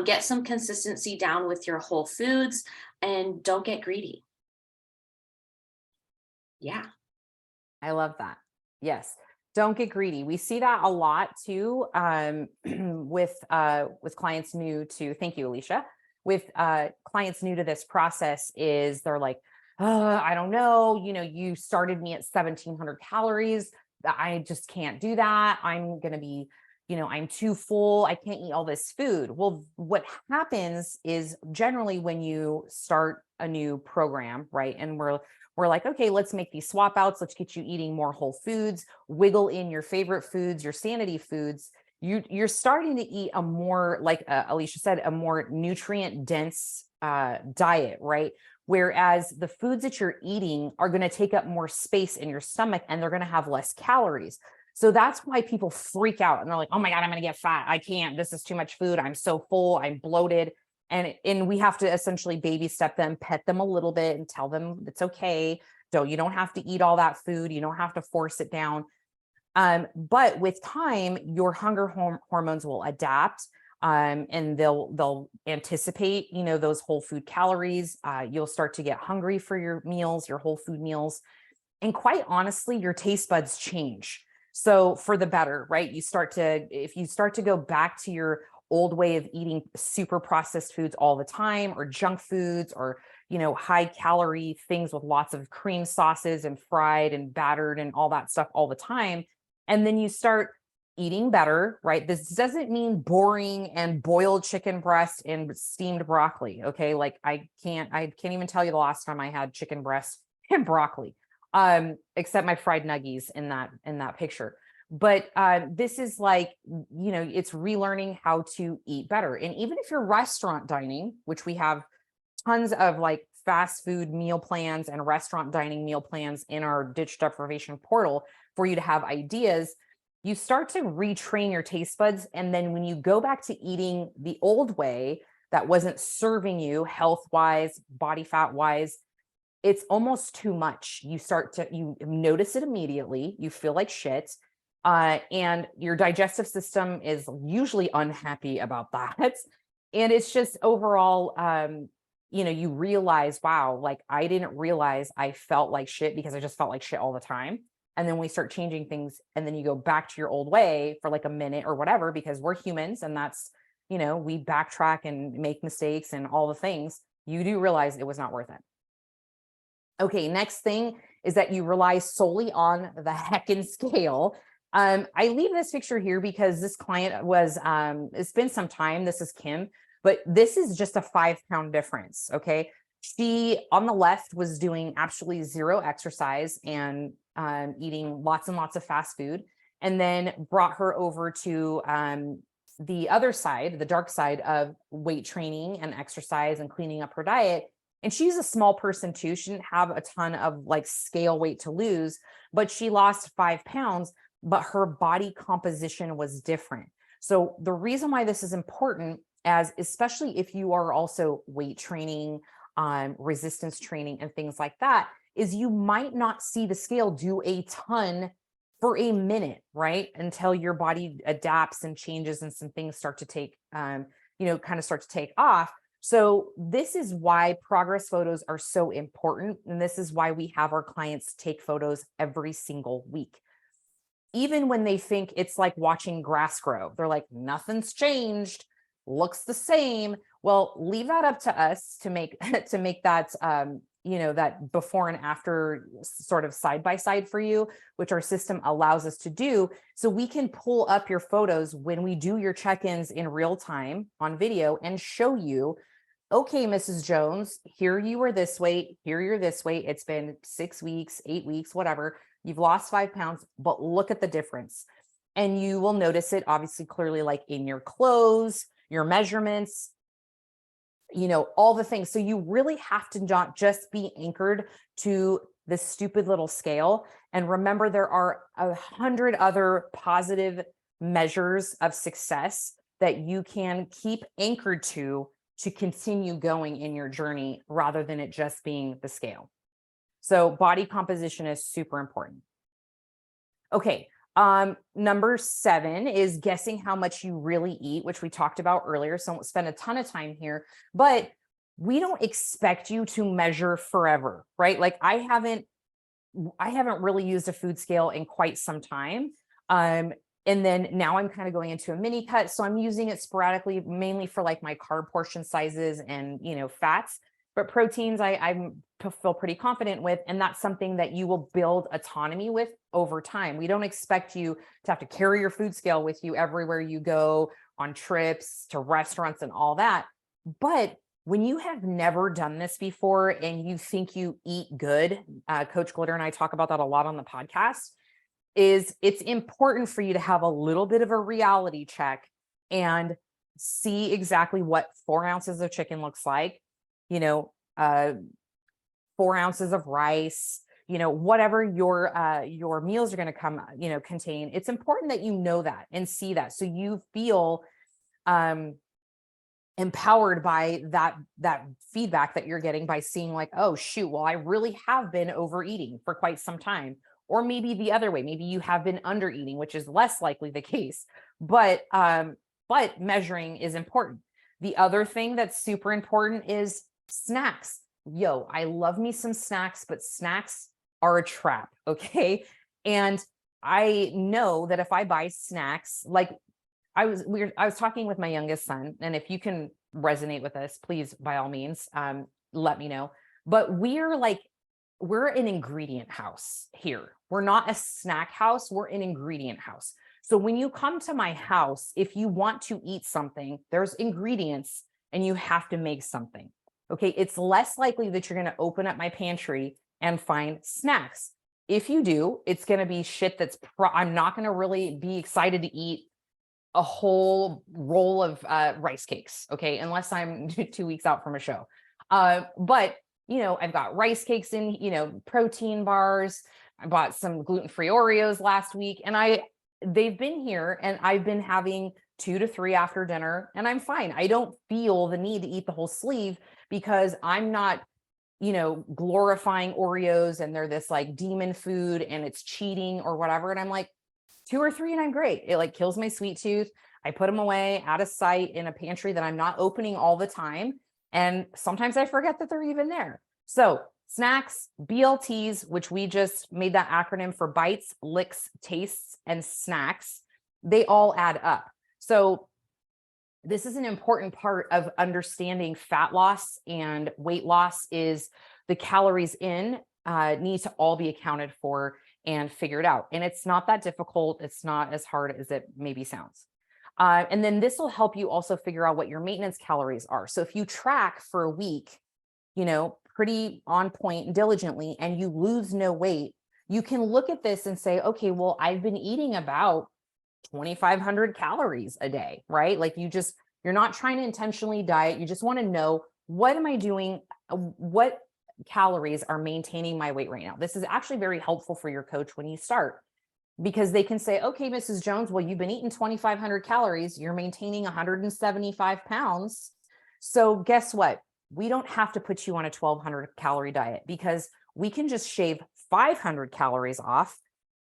Get some consistency down with your whole foods and don't get greedy. Yeah. I love that. Yes. Don't get greedy. We see that a lot too, with clients new to, thank you, Alicia, with clients new to this process. Is they're like, I don't know, you started me at 1,700 calories. I just can't do that. I'm going to be, I'm too full. I can't eat all this food. Well, what happens is generally when you start a new program, right? And we're like, okay, let's make these swap outs. Let's get you eating more whole foods, wiggle in your favorite foods, your sanity foods. You're starting to eat a more, like Alicia said, a more nutrient dense diet, right? Whereas the foods that you're eating are going to take up more space in your stomach and they're going to have less calories. So that's why people freak out and they're like, oh my God, I'm going to get fat. I can't, this is too much food. I'm so full. I'm bloated. And we have to essentially baby step them, pet them a little bit and tell them it's okay. You don't have to eat all that food. You don't have to force it down. But with time, your hunger hormones will adapt. And they'll anticipate, those whole food calories. You'll start to get hungry for your meals, your whole food meals. And quite honestly, your taste buds change. So for the better, right? If you start to go back to your old way of eating super processed foods all the time, or junk foods, or, high calorie things with lots of cream sauces and fried and battered and all that stuff all the time. And then you start eating better, right? This doesn't mean boring and boiled chicken breast and steamed broccoli. Okay. Like I can't even tell you the last time I had chicken breast and broccoli, except my fried nuggies in that picture. But this is like, it's relearning how to eat better. And even if you're restaurant dining, which we have tons of like fast food meal plans and restaurant dining meal plans in our ditch deprivation portal for you to have ideas, you start to retrain your taste buds. And then when you go back to eating the old way that wasn't serving you health-wise, body fat-wise, it's almost too much. You notice it immediately. You feel like shit. And your digestive system is usually unhappy about that. And it's just overall, you realize, wow, like I didn't realize I felt like shit because I just felt like shit all the time. And then we start changing things, and then you go back to your old way for like a minute or whatever, because we're humans and that's, we backtrack and make mistakes and all the things. You do realize it was not worth it. Okay, next thing is that you rely solely on the heckin' scale. I leave this picture here because this client was, it's been some time. This is Kim, but this is just a 5-pound difference. Okay. She on the left was doing absolutely zero exercise and eating lots and lots of fast food, and then brought her over to the other side, the dark side of weight training and exercise and cleaning up her diet. And she's a small person too. She didn't have a ton of like scale weight to lose, but she lost 5 pounds, but her body composition was different. So the reason why this is important, as especially if you are also weight training, resistance training and things like that, is you might not see the scale do a ton for a minute, right? Until your body adapts and changes and some things start to take, kind of start to take off. So this is why progress photos are so important. And this is why we have our clients take photos every single week. Even when they think it's like watching grass grow, they're like, nothing's changed, looks the same. Well, leave that up to us to make to make that that before and after sort of side by side for you, which our system allows us to do. So we can pull up your photos when we do your check-ins in real time on video and show you, okay, Mrs. Jones, here you were this weight, here you're this weight. It's been 6 weeks, 8 weeks, whatever. You've lost 5 pounds, but look at the difference. And you will notice it obviously clearly, like in your clothes, your measurements, all the things. So you really have to not just be anchored to this stupid little scale. And remember, there are 100 other positive measures of success that you can keep anchored to continue going in your journey rather than it just being the scale. So body composition is super important. Okay. Number 7 is guessing how much you really eat, which we talked about earlier. So I won't spend a ton of time here, but we don't expect you to measure forever, right? Like I haven't really used a food scale in quite some time. And then now I'm kind of going into a mini cut. So I'm using it sporadically, mainly for like my carb portion sizes and, fats, but proteins I feel pretty confident with. And that's something that you will build autonomy with over time. We don't expect you to have to carry your food scale with you everywhere you go, on trips to restaurants and all that. But when you have never done this before and you think you eat good, Coach Glitter and I talk about that a lot on the podcast, it's important for you to have a little bit of a reality check and see exactly what 4 ounces of chicken looks like, 4 ounces of rice, whatever your meals are going to come, contain. It's important that you know that and see that. So you feel, empowered by that feedback that you're getting by seeing like, oh shoot, well, I really have been overeating for quite some time. Or maybe the other way, maybe you have been under eating, which is less likely the case, but measuring is important. The other thing that's super important is snacks. Yo, I love me some snacks, but snacks are a trap. Okay. And I know that if I buy snacks, like I was talking with my youngest son, and if you can resonate with this, please, by all means, let me know. But we're an ingredient house here. We're not a snack house. We're an ingredient house. So when you come to my house, if you want to eat something, there's ingredients and you have to make something. Okay. It's less likely that you're going to open up my pantry and find snacks. If you do, it's going to be shit I'm not going to really be excited to eat a whole roll of rice cakes. Okay. Unless I'm 2 weeks out from a show. But I've got rice cakes in, protein bars. I bought some gluten-free Oreos last week and they've been here and I've been having 2 to 3 after dinner and I'm fine. I don't feel the need to eat the whole sleeve because I'm not, glorifying Oreos and they're this like demon food and it's cheating or whatever. And I'm like 2 or 3 and I'm great. It like kills my sweet tooth. I put them away out of sight in a pantry that I'm not opening all the time. And sometimes I forget that they're even there. So snacks, BLTs, which we just made that acronym for bites, licks, tastes, and snacks, they all add up. So this is an important part of understanding fat loss and weight loss is the calories in need to all be accounted for and figured out. And it's not that difficult. It's not as hard as it maybe sounds. And then this will help you also figure out what your maintenance calories are. So if you track for a week, pretty on point and diligently, and you lose no weight, you can look at this and say, okay, well, I've been eating about 2,500 calories a day, right? Like you're not trying to intentionally diet. You just want to know, what am I doing? What calories are maintaining my weight right now? This is actually very helpful for your coach when you start, because they can say, okay, Mrs. Jones, well, you've been eating 2,500 calories. You're maintaining 175 pounds. So guess what? We don't have to put you on a 1,200 calorie diet because we can just shave 500 calories off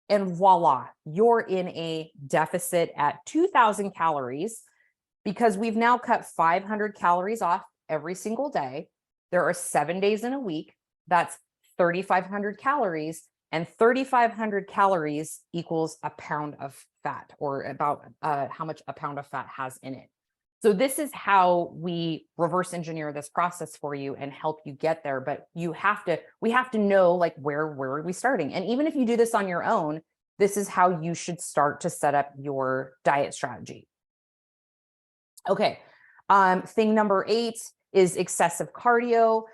and voila, you're in a deficit at 2,000 calories because we've now cut 500 calories off every single day. There are 7 days in a week. That's 3,500 calories, and 3,500 calories equals a pound of fat, or about how much a pound of fat has in it. So this is how we reverse engineer this process for you and help you get there. But we have to know, like, where are we starting? And even if you do this on your own, this is how you should start to set up your diet strategy. Okay. Thing number 8 is excessive cardio.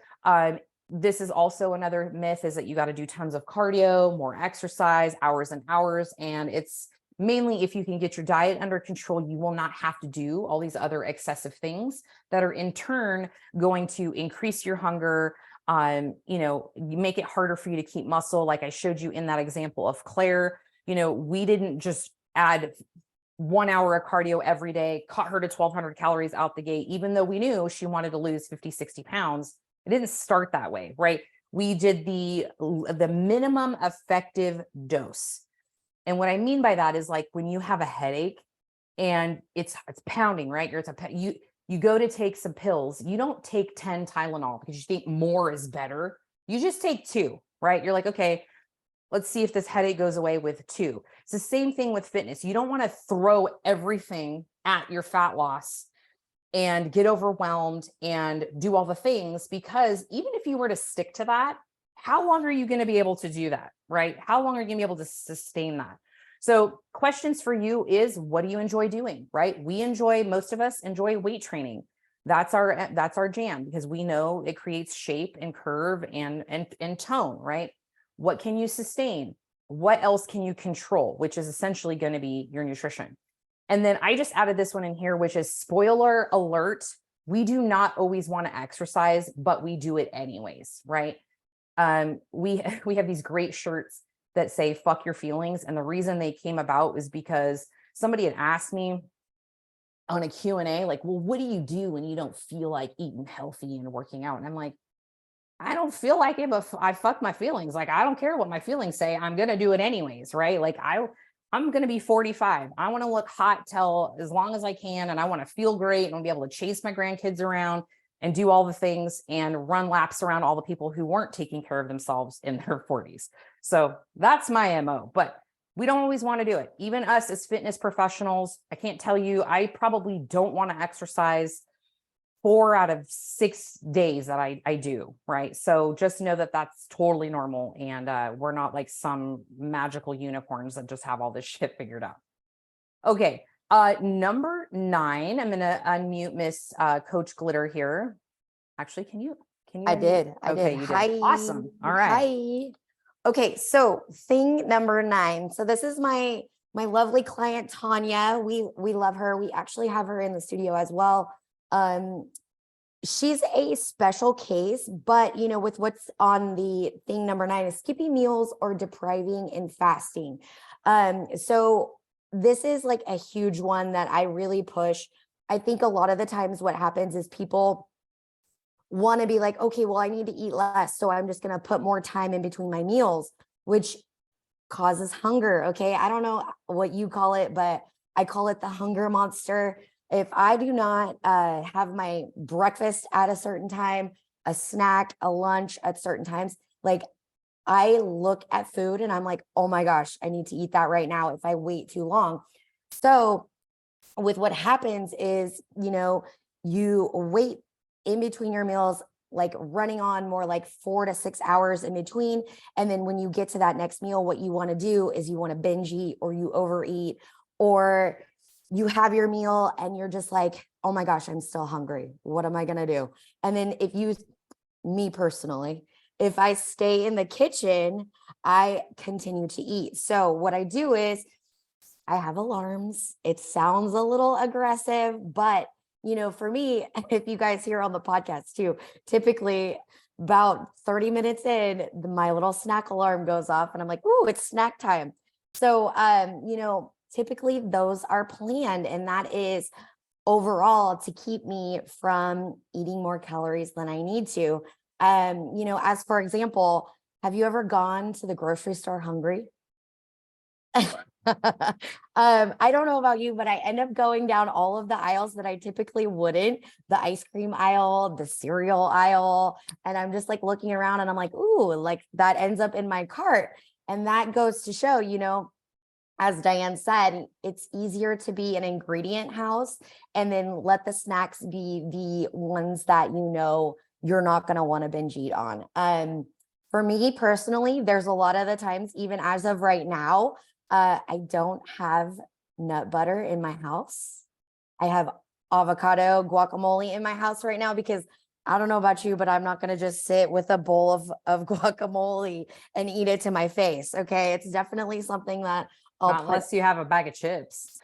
This is also another myth, is that you got to do tons of cardio, more exercise, hours and hours. And it's mainly, if you can get your diet under control, you will not have to do all these other excessive things that are in turn going to increase your hunger. You make it harder for you to keep muscle. Like I showed you in that example of Claire, we didn't just add 1 hour of cardio every day, caught her to 1,200 calories out the gate, even though we knew she wanted to lose 50, 60 pounds. It didn't start that way, right? We did the minimum effective dose. And what I mean by that is, like, when you have a headache and it's pounding, right? You go to take some pills. You don't take 10 Tylenol because you think more is better. You just take 2, right? You're like, okay, let's see if this headache goes away with 2. It's the same thing with fitness. You don't want to throw everything at your fat loss and get overwhelmed and do all the things, because even if you were to stick to that, how long are you going to be able to do that, right? How long are you going to be able to sustain that? So questions for you is, what do you enjoy doing, right? Most of us enjoy weight training. That's our jam, because we know it creates shape and curve and tone, right? What can you sustain? What else can you control, which is essentially going to be your nutrition. And then I just added this one in here, which is, spoiler alert, we do not always want to exercise, but we do it anyways, right? We have these great shirts that say "fuck your feelings," and the reason they came about is because somebody had asked me on a Q&A, like, well, what do you do when you don't feel like eating healthy and working out? And I'm like, I don't feel like it, but I fuck my feelings. Like, I don't care what my feelings say. I'm going to do it anyways, right? Like, I'm going to be 45. I want to look hot till as long as I can. And I want to feel great and be able to chase my grandkids around and do all the things and run laps around all the people who weren't taking care of themselves in their 40s. So that's my MO, but we don't always want to do it. Even us as fitness professionals, I can't tell you, I probably don't want to exercise 4 out of 6 days that I do, right? So just know that that's totally normal. And we're not like some magical unicorns that just have all this shit figured out. Okay. Number 9, I'm going to unmute Miss Coach Glitter here. Actually, can you? I did. Okay, you Hi. did. Awesome. All right. Hi. Okay, so thing number 9. So this is my lovely client Tanya. We love her. We actually have her in the studio as well. She's a special case, but with what's on the thing number 9 is Skippy Meals or depriving and fasting. So this is like a huge one that I really push. I think a lot of the times what happens is people want to be like, okay, well, I need to eat less, so I'm just going to put more time in between my meals, which causes hunger. Okay. I don't know what you call it, but I call it the hunger monster. If I do not have my breakfast at a certain time, a snack, a lunch at certain times, like, I look at food and I'm like, oh my gosh, I need to eat that right now if I wait too long. So with what happens is, you wait in between your meals, like running on more like 4 to 6 hours in between. And then when you get to that next meal, what you want to do is you want to binge eat, or you overeat, or you have your meal and you're just like, oh my gosh, I'm still hungry. What am I going to do? And then me personally, if I stay in the kitchen, I continue to eat. So what I do is I have alarms. It sounds a little aggressive, but for me, if you guys hear on the podcast too, typically about 30 minutes in, my little snack alarm goes off and I'm like, ooh, it's snack time. So, typically those are planned, and that is overall to keep me from eating more calories than I need to. As for example, have you ever gone to the grocery store hungry? I don't know about you, but I end up going down all of the aisles that I typically wouldn't, the ice cream aisle, the cereal aisle. And I'm just like looking around and I'm like, ooh, like that ends up in my cart. And that goes to show, as Diane said, it's easier to be an ingredient house and then let the snacks be the ones that you're not going to want to binge eat on. For me personally, there's a lot of the times, even as of right now, I don't have nut butter in my house. I have avocado guacamole in my house right now because I don't know about you, but I'm not going to just sit with a bowl of guacamole and eat it to my face. Okay. It's definitely something that Not unless you have a bag of chips,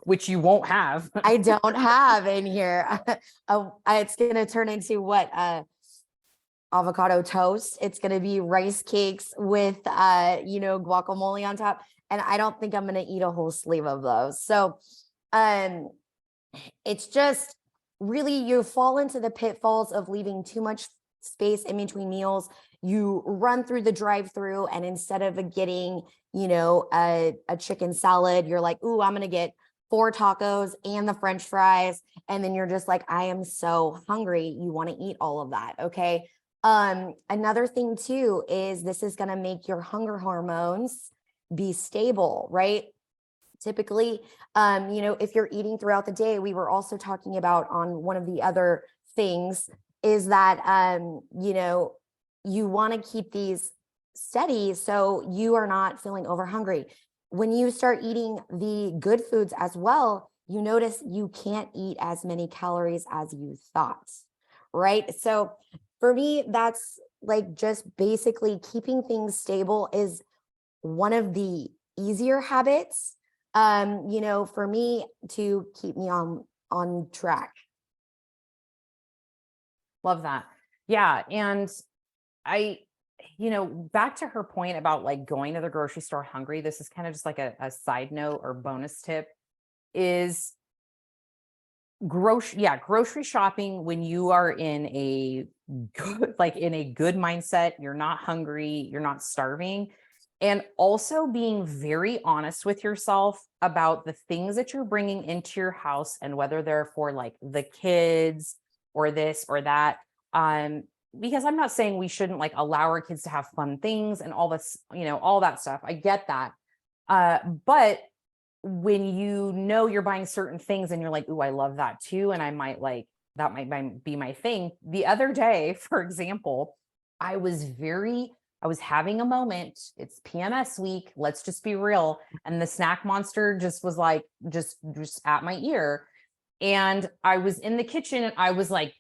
which you won't have. I don't have in here. It's going to turn into what? Avocado toast. It's going to be rice cakes with, guacamole on top. And I don't think I'm going to eat a whole sleeve of those. So, it's just really, you fall into the pitfalls of leaving too much space in between meals. You run through the drive-through and instead of getting, a chicken salad, you're like, ooh, I'm going to get 4 tacos and the French fries. And then you're just like, I am so hungry. You want to eat all of that. Okay. Another thing too, is this is going to make your hunger hormones be stable, right? Typically, if you're eating throughout the day, we were also talking about on one of the other things is that, you want to keep these steady so you are not feeling over hungry. When you start eating the good foods as well, you notice you can't eat as many calories as you thought, right? So for me, that's like just basically keeping things stable is one of the easier habits, for me to keep me on track. Love that. Yeah. And back to her point about like going to the grocery store hungry, this is kind of just like a side note or bonus tip is grocery shopping when you are in a good mindset, you're not hungry, you're not starving. And also being very honest with yourself about the things that you're bringing into your house and whether they're for like the kids or this or that. Because I'm not saying we shouldn't like allow our kids to have fun things and all this, all that stuff. I get that. But when you're buying certain things and you're like, ooh, I love that too. And I might like, that might be my thing. The other day, for example, I was having a moment. It's PMS week. Let's just be real. And the snack monster just was like, just at my ear. And I was in the kitchen and I was like,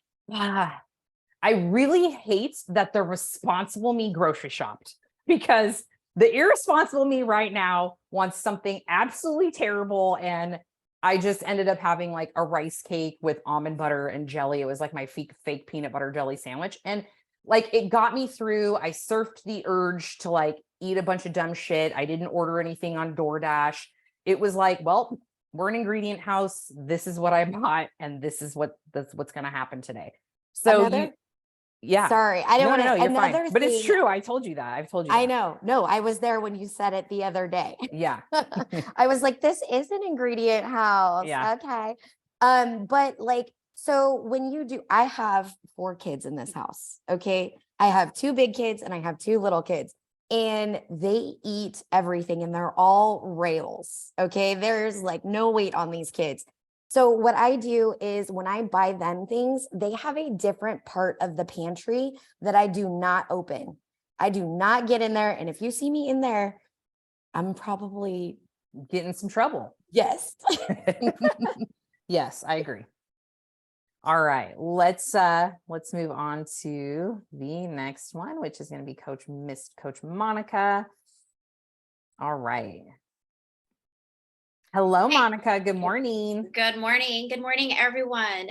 I really hate that the responsible me grocery shopped because the irresponsible me right now wants something absolutely terrible. And I just ended up having like a rice cake with almond butter and jelly. It was like my fake peanut butter jelly sandwich. And like, it got me through. I surfed the urge to like eat a bunch of dumb shit. I didn't order anything on DoorDash. It was like, well, we're an ingredient house. This is what I bought. And this is what's going to happen today. So yeah. Sorry, I didn't want to. No, you're fine. Another But it's thing- true. I told you that. I've told you. I that. know. No, I was there when you said it the other day. Yeah. I was like, this is an ingredient house. Yeah. Okay. But like, so when you do, I have 4 kids in this house. Okay. I have 2 big kids and I have 2 little kids and they eat everything and they're all rails. Okay. There's like no weight on these kids. So what I do is when I buy them things, they have a different part of the pantry that I do not open. I do not get in there. And if you see me in there, I'm probably getting some trouble. Yes. Yes, I agree. All right, let's move on to the next one, which is going to be Coach Monica. All right. Hello, Hey. Monica. Good morning. Good morning. Good morning, everyone.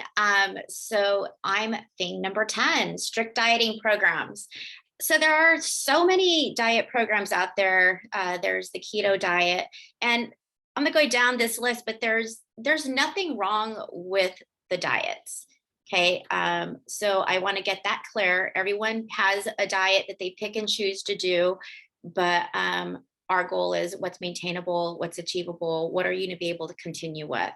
So I'm thing number 10, strict dieting programs. So there are so many diet programs out there. There's the keto diet, and I'm gonna go down this list, but there's nothing wrong with the diets. Okay. So I want to get that clear. Everyone has a diet that they pick and choose to do, but our goal is what's maintainable, what's achievable, what are you going to be able to continue with.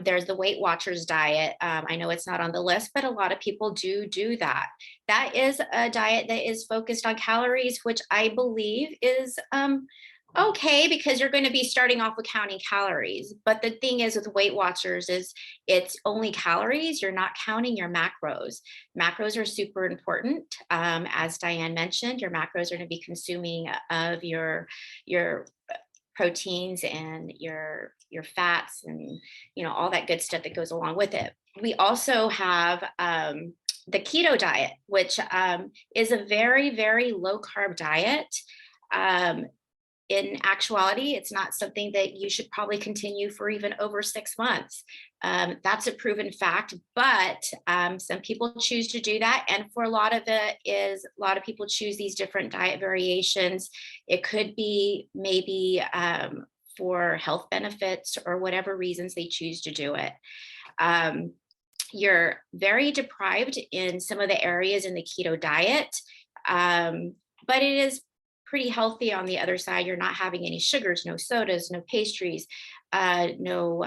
There's the Weight Watchers diet. I know it's not on the list, but a lot of people do that. That is a diet that is focused on calories, which I believe is okay, because you're going to be starting off with counting calories. But the thing is with Weight Watchers is it's only calories. You're not counting your macros. Macros are super important. As Diane mentioned, your macros are going to be consuming of your proteins and your fats and, you know, all that good stuff that goes along with it. We also have the keto diet, which is a very, very low carb diet. In actuality, it's not something that you should probably continue for even over 6 months. That's a proven fact, but some people choose to do that. And for a lot of it is a lot of people choose these different diet variations. It could be maybe for health benefits or whatever reasons they choose to do it. You're very deprived in some of the areas in the keto diet, but it is pretty healthy on the other side. You're not having any sugars, no sodas, no pastries, no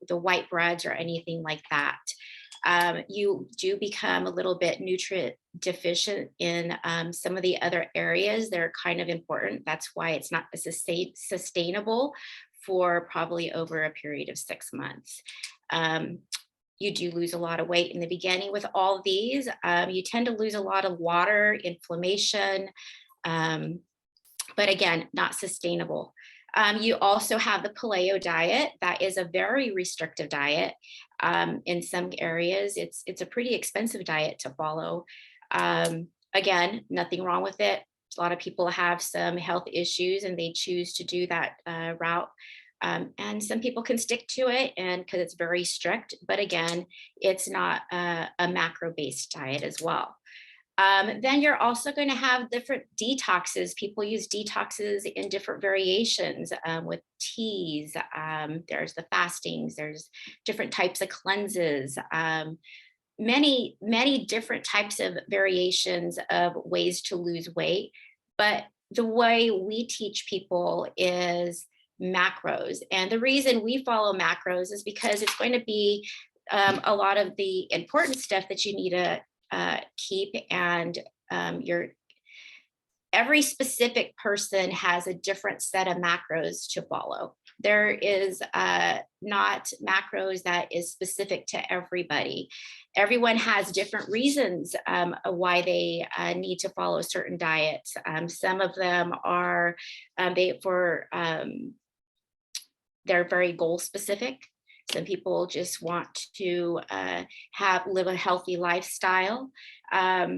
the white breads or anything like that. You do become a little bit nutrient deficient in some of the other areas that are kind of important. That's why it's not sustainable for probably over a period of 6 months. You do lose a lot of weight in the beginning with all these. You tend to lose a lot of water, inflammation, but again, not sustainable. You also have the paleo diet. That is a very restrictive diet. In some areas, it's a pretty expensive diet to follow. Again, nothing wrong with it. A lot of people have some health issues and they choose to do that route. And some people can stick to it and because it's very strict, but again, it's not a macro-based diet as well. Then you're also going to have different detoxes. People use detoxes in different variations with teas. There's the fastings, there's different types of cleanses, many, many different types of variations of ways to lose weight. But the way we teach people is macros. And the reason we follow macros is because it's going to be a lot of the important stuff that you need to keep, and every specific person has a different set of macros to follow. There is not macros that is specific to everybody. Everyone has different reasons why they need to follow certain diets. Some of them are they're very goal specific. Some people just want to live a healthy lifestyle. But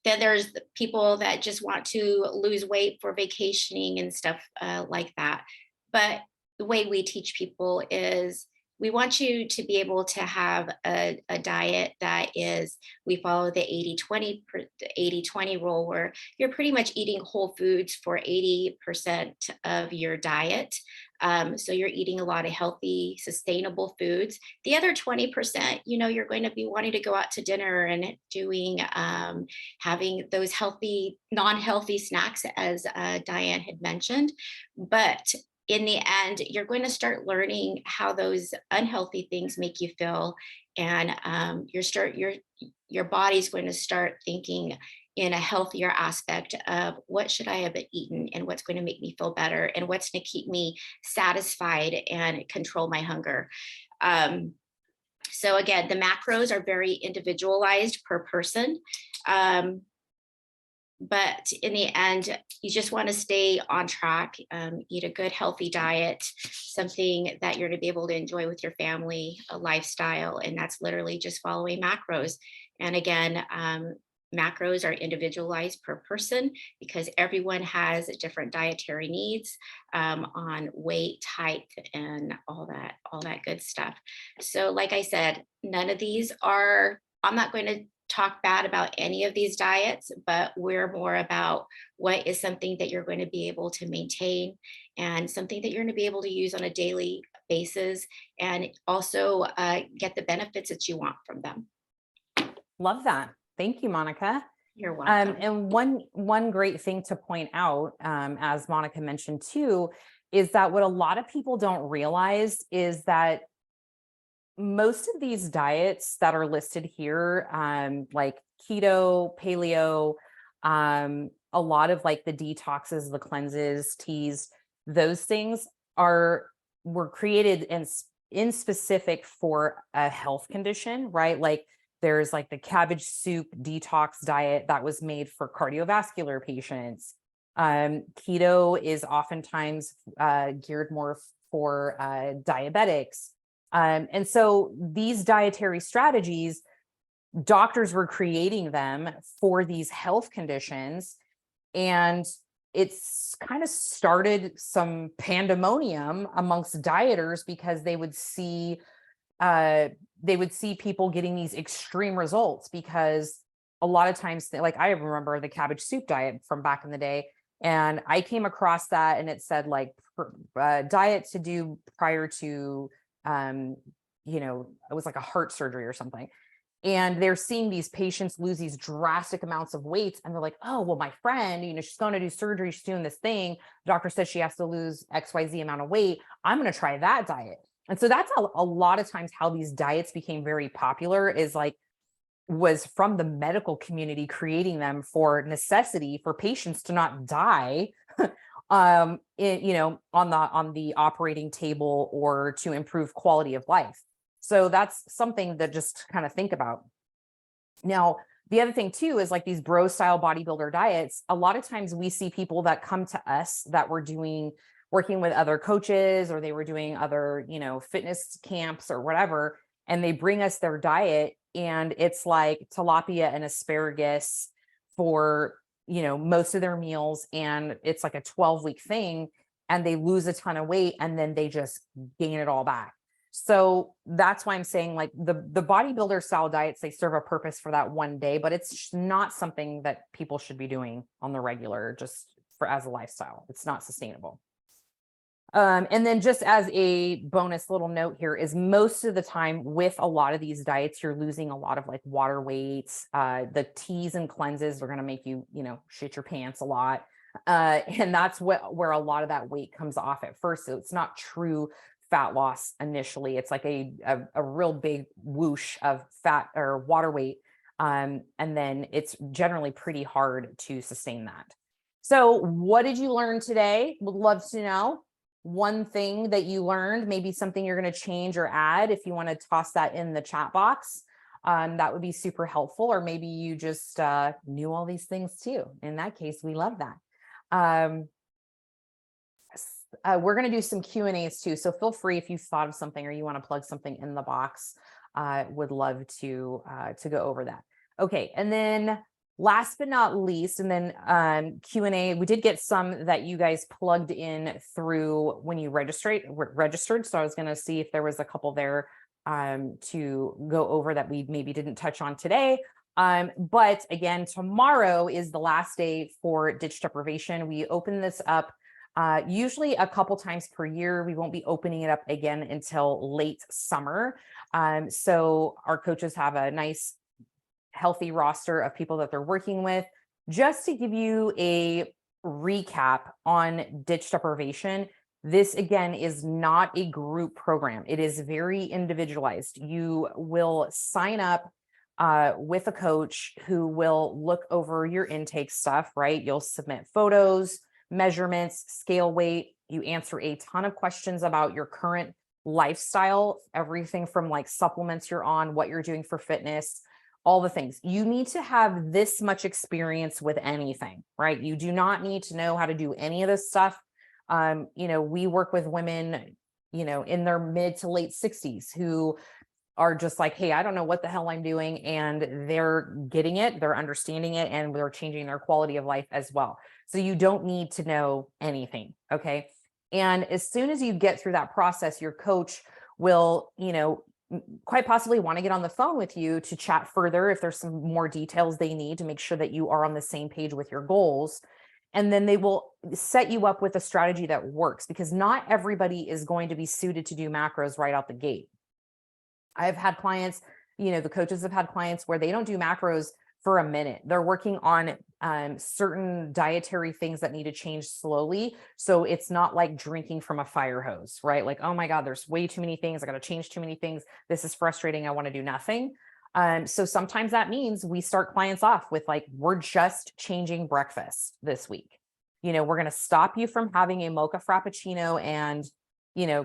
then there's people that just want to lose weight for vacationing and stuff like that. But the way we teach people is we want you to be able to have a diet that is, we follow the 80-20 rule, where you're pretty much eating whole foods for 80% of your diet. So you're eating a lot of healthy, sustainable foods. The other 20%, you're going to be wanting to go out to dinner and doing, having those healthy, non-healthy snacks, as Diane had mentioned. But in the end, you're going to start learning how those unhealthy things make you feel. And your body's going to start thinking in a healthier aspect of what should I have eaten and what's going to make me feel better and what's going to keep me satisfied and control my hunger. So again, the macros are very individualized per person. But in the end, you just want to stay on track, eat a good, healthy diet, something that you're to be able to enjoy with your family, a lifestyle, and that's literally just following macros. And again, macros are individualized per person because everyone has different dietary needs on weight, height, and all that good stuff. So like I said, none of these are, I'm not going to talk bad about any of these diets, but we're more about what is something that you're going to be able to maintain and something that you're going to be able to use on a daily basis and also get the benefits that you want from them. Love that. Thank you, Monica. You're welcome. And one great thing to point out, as Monica mentioned too, is that what a lot of people don't realize is that most of these diets that are listed here, like keto, paleo, a lot of like the detoxes, the cleanses, teas, those things were created in specific for a health condition, right? Like there's like the cabbage soup detox diet that was made for cardiovascular patients. Keto is oftentimes geared more for diabetics. And so these dietary strategies, doctors were creating them for these health conditions. And it's kind of started some pandemonium amongst dieters because they would see people getting these extreme results, because a lot of times, like I remember the cabbage soup diet from back in the day, and I came across that and it said like diet to do prior to it was like a heart surgery or something. And they're seeing these patients lose these drastic amounts of weight. And they're like, oh, well, my friend, she's going to do surgery. She's doing this thing. The doctor says she has to lose XYZ amount of weight. I'm going to try that diet. And so that's a lot of times how these diets became very popular, was from the medical community creating them for necessity for patients to not die on the operating table, or to improve quality of life. So that's something that just kind of think about. Now, the other thing too is like these bro style bodybuilder diets. A lot of times we see people that come to us that were working with other coaches, or they were doing other, fitness camps or whatever. And they bring us their diet, and it's like tilapia and asparagus for, most of their meals. And it's like a 12-week thing, and they lose a ton of weight and then they just gain it all back. So that's why I'm saying like the bodybuilder style diets, they serve a purpose for that one day, but it's not something that people should be doing on the regular, just as a lifestyle. It's not sustainable. And then just as a bonus little note here is, most of the time with a lot of these diets, you're losing a lot of like water weights. The teas and cleanses are going to make you, shit your pants a lot. And that's where a lot of that weight comes off at first. So it's not true fat loss initially. It's like a real big whoosh of fat or water weight. And then it's generally pretty hard to sustain that. So what did you learn today? Would love to know. One thing that you learned, maybe something you're going to change or add. If you want to toss that in the chat box, that would be super helpful. Or maybe you just knew all these things too. In that case, we love that. We're going to do some Q&As too. So feel free, if you thought of something or you want to plug something in the box, would love to go over that. Okay. And then last but not least, and then Q&A, we did get some that you guys plugged in through when you registered. So I was going to see if there was a couple there to go over that we maybe didn't touch on today. But again, tomorrow is the last day for ditch deprivation. We open this up usually a couple times per year. We won't be opening it up again until late summer. So our coaches have a nice healthy roster of people that they're working with. Just to give you a recap on ditch deprivation, this again is not a group program. It is very individualized. You will sign up with a coach who will look over your intake stuff, right? You'll submit photos, measurements, scale weight. You answer a ton of questions about your current lifestyle, everything from like supplements you're on, what you're doing for fitness, all the things. You need to have this much experience with anything, right? You do not need to know how to do any of this stuff. We work with women, in their mid to late 60s who are just like, hey, I don't know what the hell I'm doing. And they're getting it, they're understanding it, and they're changing their quality of life as well. So you don't need to know anything. Okay. And as soon as you get through that process, your coach will, quite possibly want to get on the phone with you to chat further if there's some more details they need to make sure that you are on the same page with your goals. And then they will set you up with a strategy that works, because not everybody is going to be suited to do macros right out the gate. I've had clients, the coaches have had clients where they don't do macros for a minute. They're working on certain dietary things that need to change slowly. So it's not like drinking from a fire hose, right? Like, oh my God, there's way too many things. I got to change too many things. This is frustrating. I want to do nothing. So sometimes that means we start clients off with like, we're just changing breakfast this week. We're going to stop you from having a mocha frappuccino and,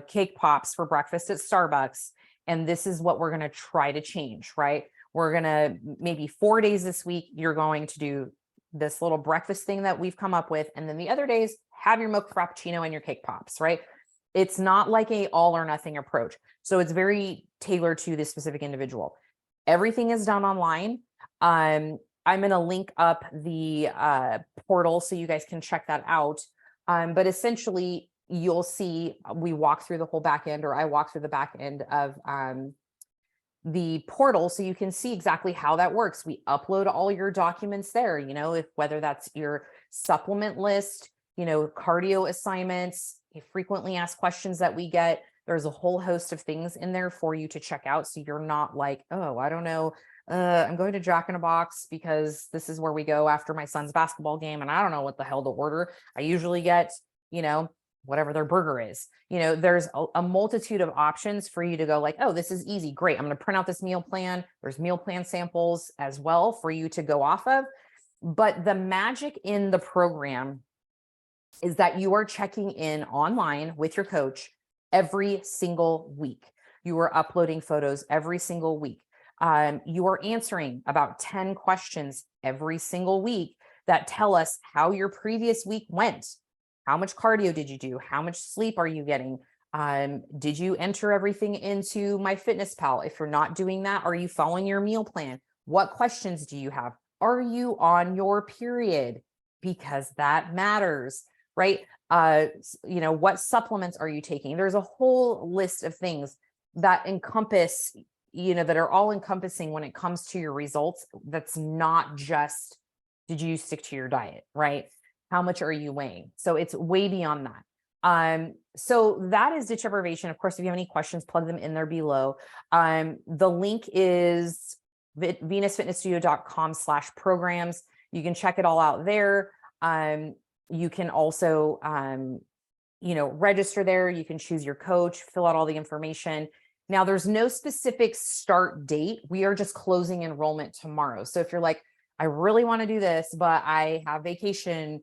cake pops for breakfast at Starbucks. And this is what we're going to try to change, right? We're going to maybe 4 days this week, you're going to do this little breakfast thing that we've come up with. And then the other days, have your mocha frappuccino and your cake pops, right? It's not like a all or nothing approach. So it's very tailored to this specific individual. Everything is done online. I'm going to link up the portal so you guys can check that out. But essentially, you'll see we walk through the whole back end, or I walk through the back end of the portal so you can see exactly how that works. We upload all your documents there, if whether that's your supplement list, cardio assignments, frequently asked questions that we get. There's a whole host of things in there for you to check out. So you're not like, oh, I don't know. I'm going to Jack in a Box because this is where we go after my son's basketball game. And I don't know what the hell to order. I usually get, whatever their burger is. There's a multitude of options for you to go like, oh, this is easy. Great. I'm going to print out this meal plan. There's meal plan samples as well for you to go off of. But the magic in the program is that you are checking in online with your coach every single week. You are uploading photos every single week. You are answering about 10 questions every single week that tell us how your previous week went. How much cardio did you do? How much sleep are you getting? Did you enter everything into MyFitnessPal? If you're not doing that, are you following your meal plan? What questions do you have? Are you on your period? Because that matters, right? What supplements are you taking? There's a whole list of things that encompass, that are all encompassing when it comes to your results. That's not just, did you stick to your diet, right? How much are you weighing? So it's way beyond that. So that is ditch deprivation. Of course, if you have any questions, plug them in there below. The link is venusfitnessstudio.com/programs. You can check it all out there. You can also, register there. You can choose your coach, fill out all the information. Now, there's no specific start date. We are just closing enrollment tomorrow. So if you're like, I really want to do this, but I have vacation,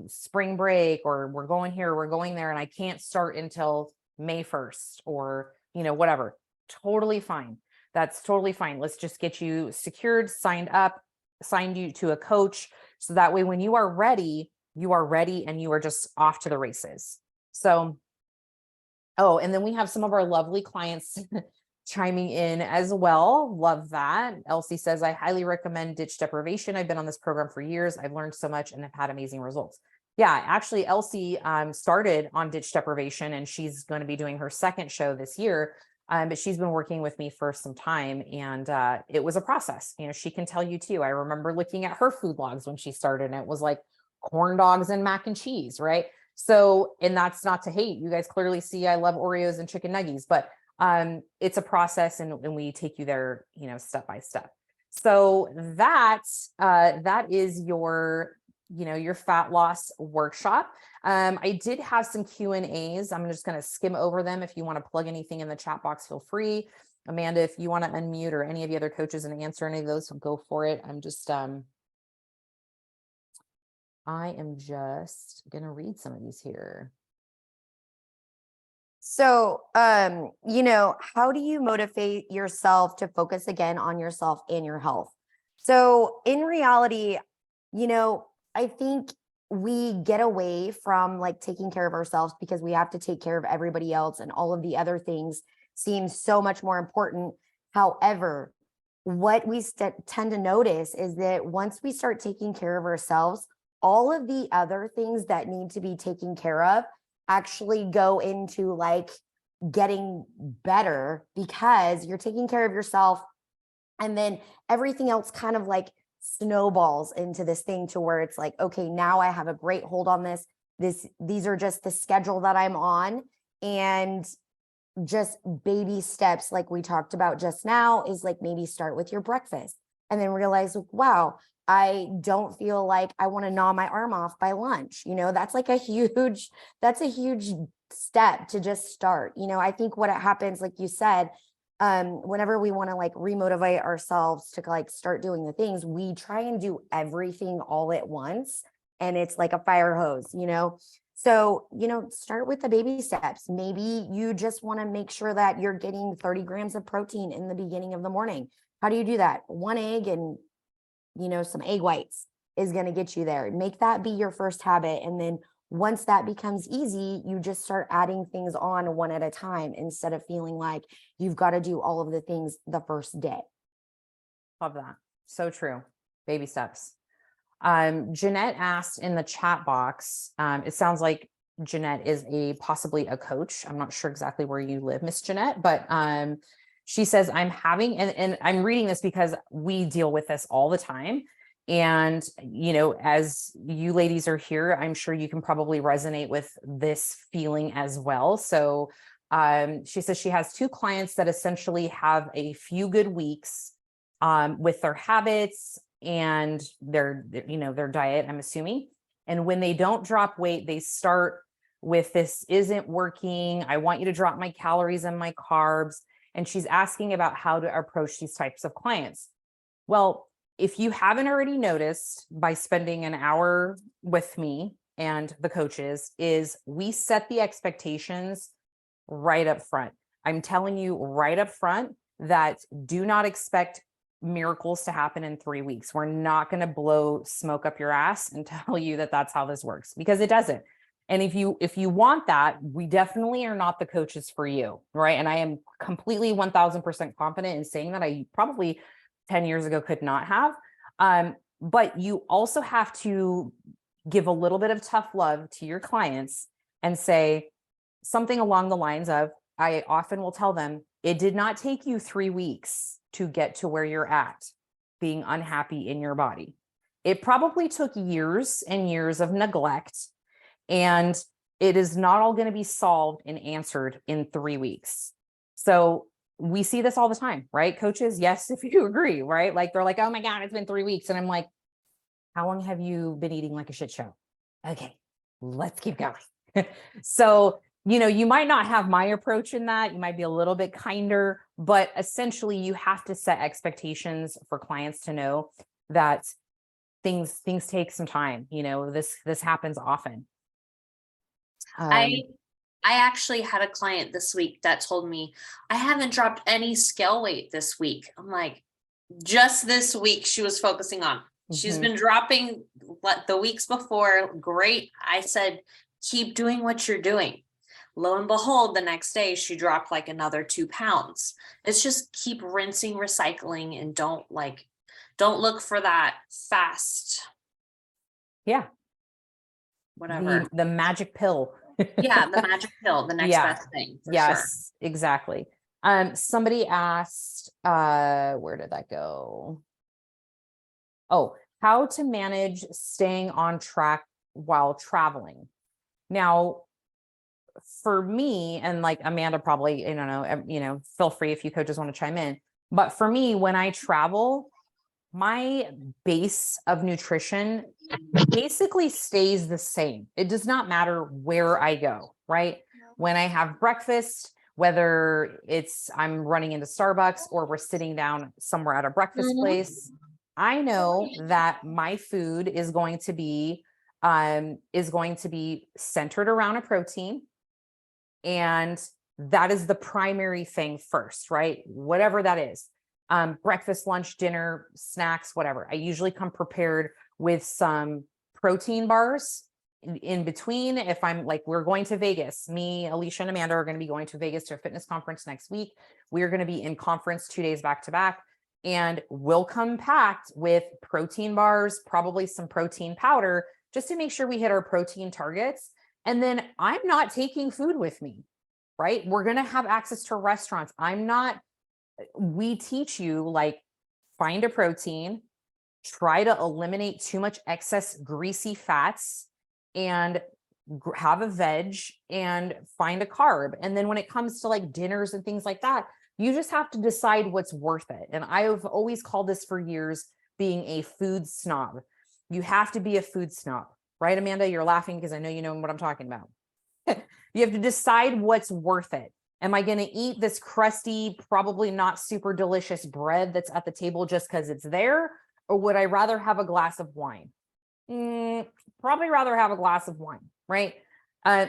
spring break, or we're going here, we're going there, and I can't start until May 1st or, whatever, totally fine. That's totally fine. Let's just get you secured, signed up, signed you to a coach. So that way, when you are ready and you are just off to the races. So, and then we have some of our lovely clients chiming in as well. Love that. Elsie says, I highly recommend ditch deprivation. I've been on this program for years. I've learned so much and have had amazing results. Yeah, actually, Elsie started on ditch deprivation, and she's going to be doing her second show this year. But she's been working with me for some time, and it was a process. She can tell you too. I remember looking at her food logs when she started, and it was like corn dogs and mac and cheese, right? So, and that's not to hate. You guys clearly see I love Oreos and chicken nuggets, but it's a process, and we take you there, step by step. So that is your fat loss workshop. I did have some Q&As. I'm just going to skim over them. If you want to plug anything in the chat box, feel free. Amanda, if you want to unmute, or any of the other coaches and answer any of those, go for it. I am just going to read some of these here. So, how do you motivate yourself to focus again on yourself and your health? So in reality, I think we get away from like taking care of ourselves because we have to take care of everybody else, and all of the other things seem so much more important. However, what we tend to notice is that once we start taking care of ourselves, all of the other things that need to be taken care of actually go into like getting better, because you're taking care of yourself, and then everything else kind of like snowballs into this thing to where it's like, okay, now I have a great hold on this. These are just the schedule that I'm on, and just baby steps, like we talked about just now, is like maybe start with your breakfast. and then realize, like, wow, I don't feel like I want to gnaw my arm off by lunch. That's like that's a huge step to just start. I think what happens, like you said, whenever we want to like remotivate ourselves to like start doing the things, we try and do everything all at once. And it's like a fire hose. So, start with the baby steps. Maybe you just want to make sure that you're getting 30 grams of protein in the beginning of the morning. How do you do that? One egg and, some egg whites is going to get you there. Make that be your first habit. And then once that becomes easy, you just start adding things on one at a time instead of feeling like you've got to do all of the things the first day. Love that. So true. Baby steps. Jeanette asked in the chat box, it sounds like Jeanette is possibly a coach. I'm not sure exactly where you live, Miss Jeanette, but she says, I'm having, and I'm reading this because we deal with this all the time. And, as you ladies are here, I'm sure you can probably resonate with this feeling as well. So she says she has 2 clients that essentially have a few good weeks with their habits and their diet, I'm assuming. And when they don't drop weight, they start with this isn't working. I want you to drop my calories and my carbs. And she's asking about how to approach these types of clients. Well, if you haven't already noticed by spending an hour with me and the coaches, is we set the expectations right up front. I'm telling you right up front that do not expect miracles to happen in 3 weeks. We're not going to blow smoke up your ass and tell you that that's how this works, because it doesn't. And if you want that, we definitely are not the coaches for you, right? And I am completely 1000% confident in saying that. I probably 10 years ago could not have. But you also have to give a little bit of tough love to your clients and say something along the lines of, I often will tell them, it did not take you 3 weeks to get to where you're at, being unhappy in your body. It probably took years and years of neglect, and it is not all going to be solved and answered in 3 weeks. So we see this all the time, right? Coaches, yes, if you agree, right? Like they're like, oh my God, it's been 3 weeks. And I'm like, how long have you been eating like a shit show? Okay, let's keep going. So, you might not have my approach in that. You might be a little bit kinder, but essentially you have to set expectations for clients to know that things take some time. This happens often. I actually had a client this week that told me, I haven't dropped any scale weight this week. I'm like, just this week she was focusing on. She's been dropping the weeks before. Great. I said, keep doing what you're doing. Lo and behold, the next day she dropped like another 2 pounds. It's just keep rinsing, recycling, and don't look for that fast. Yeah. Whatever. The magic pill. Yeah, the magic pill, the next best thing. Yes, sure. Exactly. Somebody asked, where did that go? Oh, how to manage staying on track while traveling. Now, for me, and like Amanda probably, I don't know, feel free if you coaches want to chime in. But for me, when I travel, my base of nutrition basically stays the same. It does not matter where I go, right? When I have breakfast, whether I'm running into Starbucks or we're sitting down somewhere at a breakfast place, I know that my food is going to be centered around a protein. And that is the primary thing first, right? Whatever that is. Breakfast, lunch, dinner, snacks, whatever. I usually come prepared with some protein bars in between. If I'm like, we're going to Vegas, me, Alicia, and Amanda are going to be going to Vegas to a fitness conference next week. We're going to be in conference 2 days back to back, and we'll come packed with protein bars, probably some protein powder, just to make sure we hit our protein targets. And then I'm not taking food with me, right? We're going to have access to restaurants. We teach you, like, find a protein, try to eliminate too much excess greasy fats, and have a veg, and find a carb. And then when it comes to like dinners and things like that, You just have to decide what's worth it. And I've always called this for years being a food snob. You have to be a food snob, right, Amanda? You're laughing because I know you know what I'm talking about. You have to decide what's worth it. Am I going to eat this crusty, probably not super delicious bread that's at the table just because it's there? Or would I rather have a glass of wine? Probably rather have a glass of wine, right?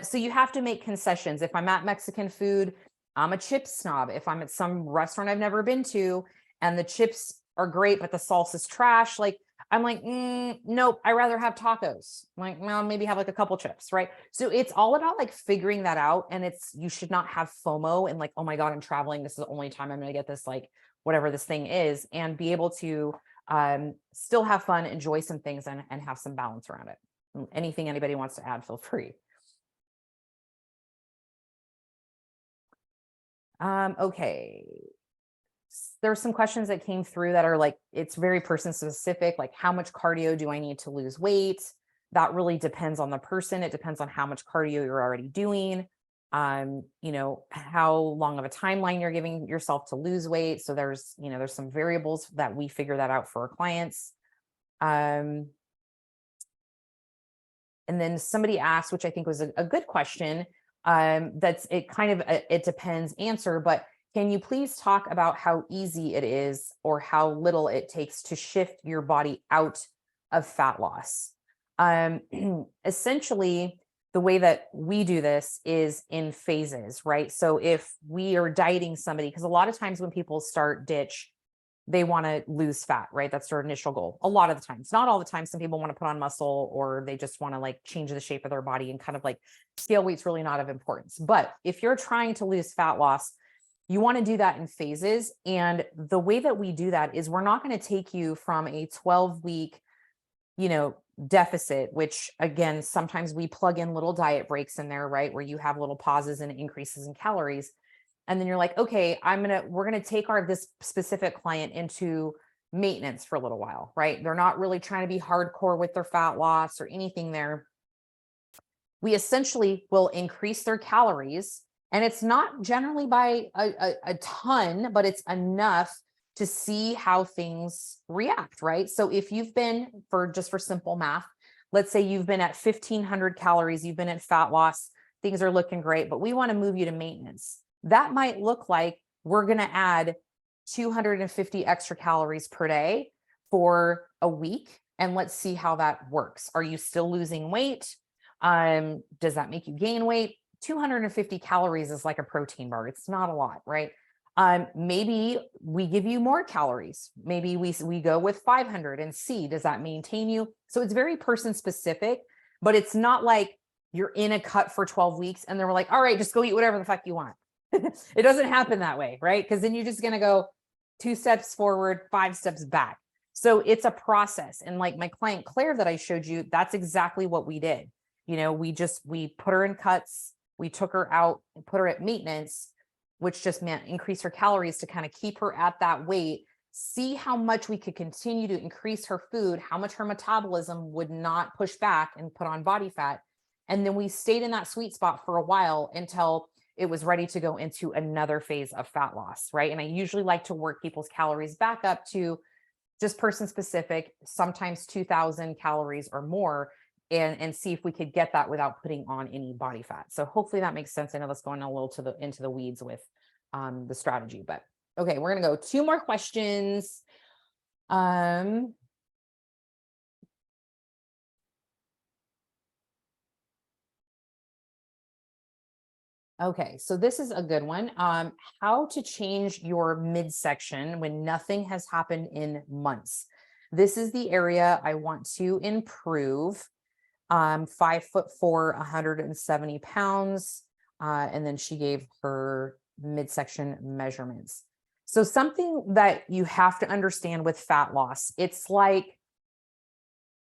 So you have to make concessions. If I'm at Mexican food, I'm a chip snob. If I'm at some restaurant I've never been to and the chips are great, but the salsa's trash, like I'm like, nope, I rather have tacos. I'm like, well, maybe have like a couple chips, right? So it's all about like figuring that out. And you should not have FOMO and like, oh my God, I'm traveling. This is the only time I'm going to get this, like whatever this thing is, and be able to still have fun, enjoy some things and have some balance around it. Anything anybody wants to add, feel free. Okay. There's some questions that came through that are like, it's very person specific, like how much cardio do I need to lose weight? That really depends on the person. It depends on how much cardio you're already doing. You know, how long of a timeline you're giving yourself to lose weight. So there's some variables that we figure that out for our clients. And then somebody asked, which I think was a good question, that's it kind of it depends answer, but can you please talk about how easy it is or how little it takes to shift your body out of fat loss? Essentially, the way that we do this is in phases, right? So if we are dieting somebody, because a lot of times when people start ditch, they want to lose fat, right? That's their initial goal. A lot of the times, not all the time. Some people want to put on muscle or they just want to like change the shape of their body and kind of like scale weight's really not of importance. But if you're trying to lose fat loss, you want to do that in phases. And the way that we do that is we're not going to take you from a 12-week, deficit, which again, sometimes we plug in little diet breaks in there, right? Where you have little pauses and increases in calories. And then you're like, okay, we're going to take this specific client into maintenance for a little while, right? They're not really trying to be hardcore with their fat loss or anything there. We essentially will increase their calories. And it's not generally by a ton, but it's enough to see how things react, right? So if you've been, for simple math, let's say you've been at 1,500 calories, you've been at fat loss, things are looking great, but we want to move you to maintenance. That might look like we're going to add 250 extra calories per day for a week. And let's see how that works. Are you still losing weight? Does that make you gain weight? 250 calories is like a protein bar. It's not a lot, right? Maybe we give you more calories. Maybe we go with 500 and see, does that maintain you? So it's very person specific, but it's not like you're in a cut for 12 weeks and they're like, all right, just go eat whatever the fuck you want. It doesn't happen that way, right? Because then you're just going to go 2 steps forward, 5 steps back. So it's a process. And like my client Claire that I showed you, that's exactly what we did. We put her in cuts. We took her out and put her at maintenance, which just meant increase her calories to kind of keep her at that weight, see how much we could continue to increase her food, how much her metabolism would not push back and put on body fat. And then we stayed in that sweet spot for a while until it was ready to go into another phase of fat loss, right? And I usually like to work people's calories back up to just person specific, sometimes 2,000 calories or more, and see if we could get that without putting on any body fat. So hopefully that makes sense. I know that's going a little into the weeds with the strategy, but okay, we're going to go 2 more questions. Okay, so this is a good one. How to change your midsection when nothing has happened in months. This is the area I want to improve. 5'4", 170 pounds. And then she gave her midsection measurements. So something that you have to understand with fat loss, it's like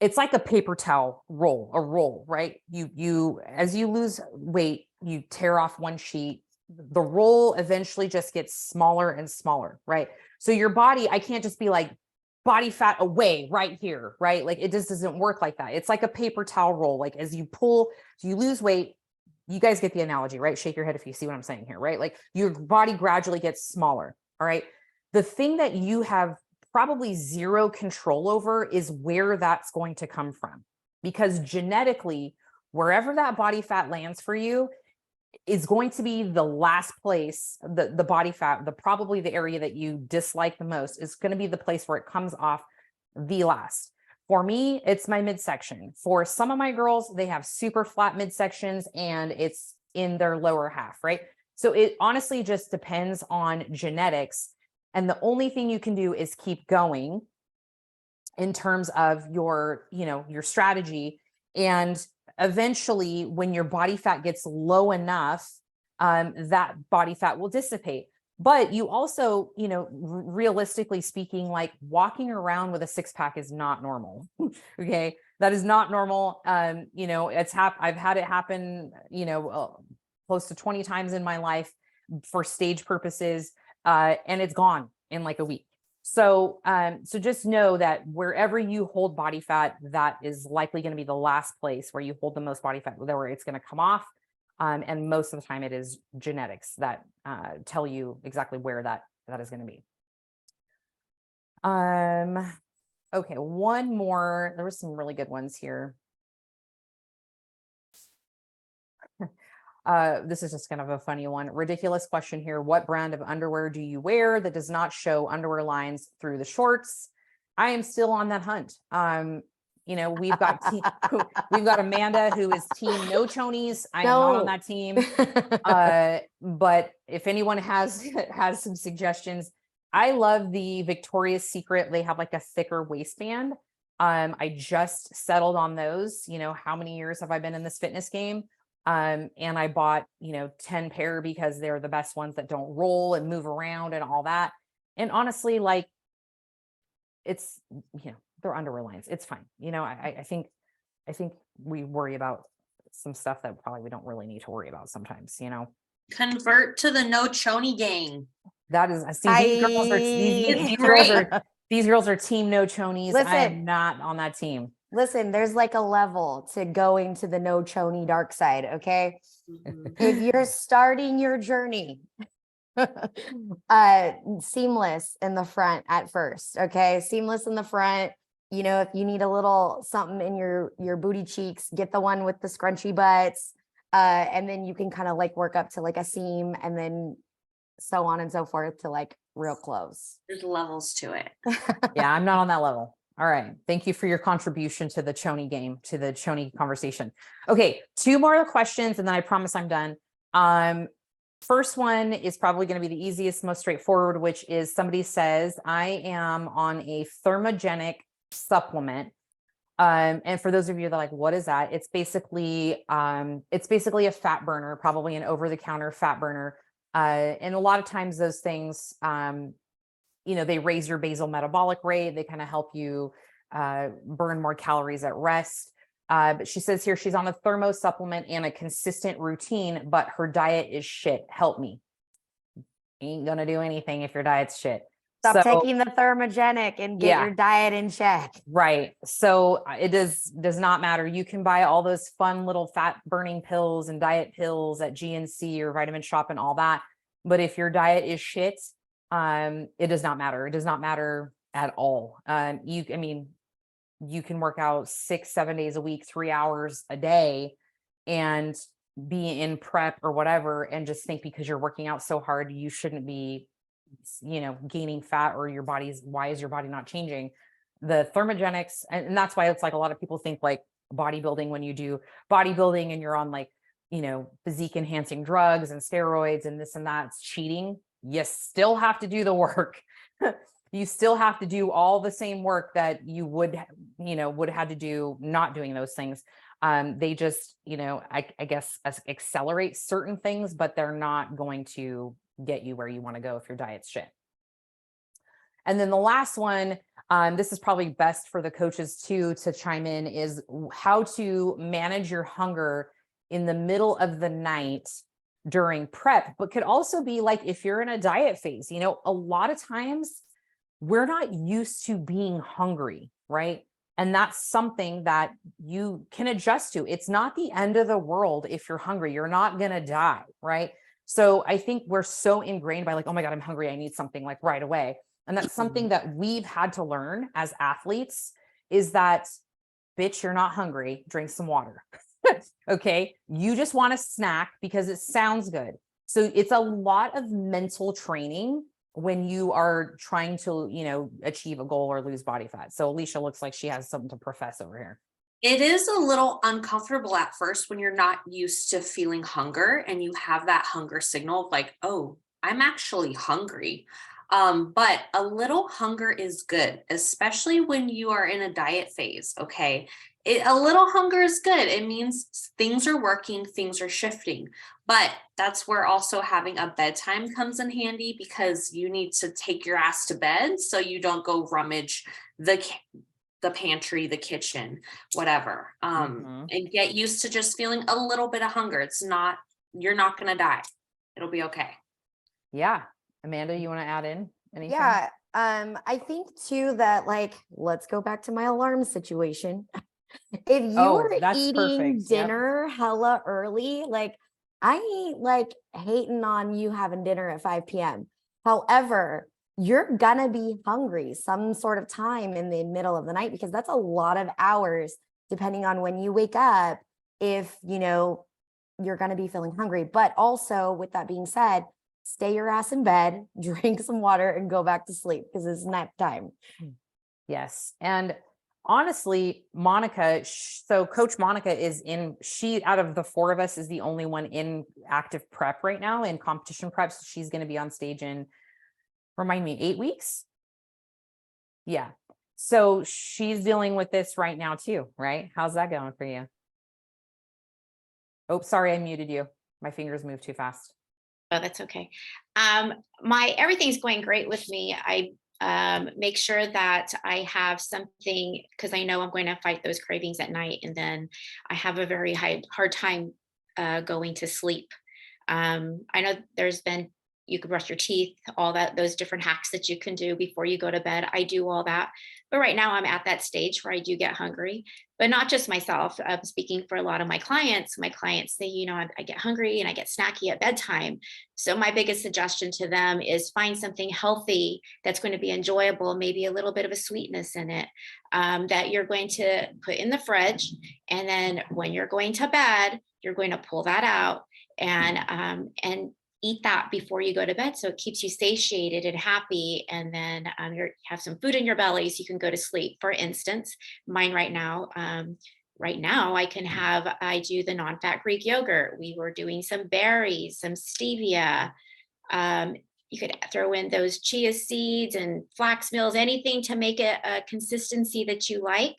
a paper towel roll, right? As you lose weight, you tear off one sheet, the roll eventually just gets smaller and smaller, right? So your body, I can't just be like, body fat away right here, right? Like it just doesn't work like that. It's like a paper towel roll. Like as you lose weight, you guys get the analogy, right? Shake your head if you see what I'm saying here, right? Like your body gradually gets smaller. All right. The thing that you have probably zero control over is where that's going to come from, because genetically, wherever that body fat lands for you is going to be the last place, the body fat, probably the area that you dislike the most is going to be the place where it comes off the last. For me, it's my midsection. For some of my girls, they have super flat midsections and it's in their lower half, right? So it honestly just depends on genetics. And the only thing you can do is keep going in terms of your, your strategy. And eventually when your body fat gets low enough, that body fat will dissipate. But you also, realistically speaking, like walking around with a 6-pack is not normal. Okay. That is not normal. I've had it happen, close to 20 times in my life for stage purposes. And it's gone in like a week. So, so just know that wherever you hold body fat, that is likely going to be the last place where you hold the most body fat, where it's going to come off. And most of the time it is genetics that tell you exactly where that is going to be. Okay, one more. There were some really good ones here. This is just kind of a funny one. Ridiculous question here. What brand of underwear do you wear that does not show underwear lines through the shorts? I am still on that hunt. We've got we've got Amanda, who is team no chonies. I am not on that team. But if anyone has some suggestions, I love the Victoria's Secret. They have like a thicker waistband. I just settled on those. How many years have I been in this fitness game? And I bought, 10 pair because they're the best ones that don't roll and move around and all that. And honestly, like it's, they're underwear lines. It's fine. I think we worry about some stuff that probably we don't really need to worry about sometimes, Convert to the no choni gang. That is, these girls are team no chonies. I am not on that team. Listen, there's like a level to going to the no choni dark side. Okay. If you're starting your journey, seamless in the front at first. Okay. Seamless in the front. If you need a little something in your booty cheeks, get the one with the scrunchy butts. And then you can kind of like work up to like a seam and then so on and so forth to like real clothes. There's levels to it. Yeah. I'm not on that level. All right. Thank you for your contribution to the choni game, to the choni conversation. Okay. 2 more questions and then I promise I'm done. First one is probably going to be the easiest, most straightforward, which is somebody says, I am on a thermogenic supplement. And for those of you that are like, what is that? It's basically a fat burner, probably an over-the-counter fat burner. And a lot of times those things, they raise your basal metabolic rate. They kind of help you burn more calories at rest. But she says here she's on a thermo supplement and a consistent routine, but her diet is shit. Help me. Ain't gonna do anything if your diet's shit. Stop taking the thermogenic and get your diet in check. Right. So it does not matter. You can buy all those fun little fat burning pills and diet pills at GNC or Vitamin Shop and all that. But if your diet is shit, it does not matter. It does not matter at all. You can work out 6-7 days a week, 3 hours a day and be in prep or whatever. And just think because you're working out so hard, you shouldn't be, gaining fat or why is your body not changing? The thermogenics. And that's why it's like a lot of people think like bodybuilding, when you do bodybuilding and you're on like, physique enhancing drugs and steroids and this and that, it's cheating. You still have to do the work. You still have to do all the same work that you would have had to do not doing those things. They just, I guess accelerate certain things, but they're not going to get you where you want to go if your diet's shit. And then the last one, this is probably best for the coaches too, to chime in, is how to manage your hunger in the middle of the night during prep, but could also be like, if you're in a diet phase, a lot of times we're not used to being hungry, right? And that's something that you can adjust to. It's not the end of the world if you're hungry. You're not going to die, right? So I think we're so ingrained by like, oh my God, I'm hungry. I need something like right away. And that's something that we've had to learn as athletes is that, bitch, you're not hungry. Drink some water. Okay. You just want a snack because it sounds good. So it's a lot of mental training when you are trying to, you know, achieve a goal or lose body fat. So Alicia looks like she has something to profess over here. It is a little uncomfortable at first when you're not used to feeling hunger and you have that hunger signal of like, oh, I'm actually hungry. But a little hunger is good, especially when you are in a diet phase. Okay. A little hunger is good. It means things are working, things are shifting. But that's where also having a bedtime comes in handy because you need to take your ass to bed so you don't go rummage the pantry, the kitchen, whatever. And get used to just feeling a little bit of hunger. You're not going to die. It'll be okay. Yeah. Amanda, you want to add in anything? Yeah. I think too that like, let's go back to my alarm situation. If you are that's eating perfect. Yep. dinner hella early, like I ain't like hating on you having dinner at 5 p.m. However, you're gonna be hungry some sort of time in the middle of the night because that's a lot of hours depending on when you wake up, if you know you're gonna be feeling hungry. But also with that being said, stay your ass in bed, drink some water, and go back to sleep because it's nap time. Yes. And honestly, Monica, so Coach Monica she out of the four of us is the only one in active prep right now, in competition prep. So she's going to be on stage in, remind me, 8 weeks. Yeah. So she's dealing with this right now too, right? How's that going for you? Oh, sorry, I muted you. My fingers moved too fast. Oh, that's okay. Everything's going great with me. I make sure that I have something because I know I'm going to fight those cravings at night, and then I have a very hard time going to sleep. I know you could brush your teeth, all those different hacks that you can do before you go to bed. I do all that. But right now I'm at that stage where I do get hungry, but not just myself. I'm speaking for a lot of my clients. My clients say, you know, I get hungry and I get snacky at bedtime. So my biggest suggestion to them is find something healthy that's going to be enjoyable, maybe a little bit of a sweetness in it, that you're going to put in the fridge. And then when you're going to bed, you're going to pull that out and eat that before you go to bed. So it keeps you satiated and happy. And then you have some food in your belly so you can go to sleep. For instance, mine right now, I do the non-fat Greek yogurt. We were doing some berries, some stevia. You could throw in those chia seeds and flax meals, anything to make it a consistency that you like.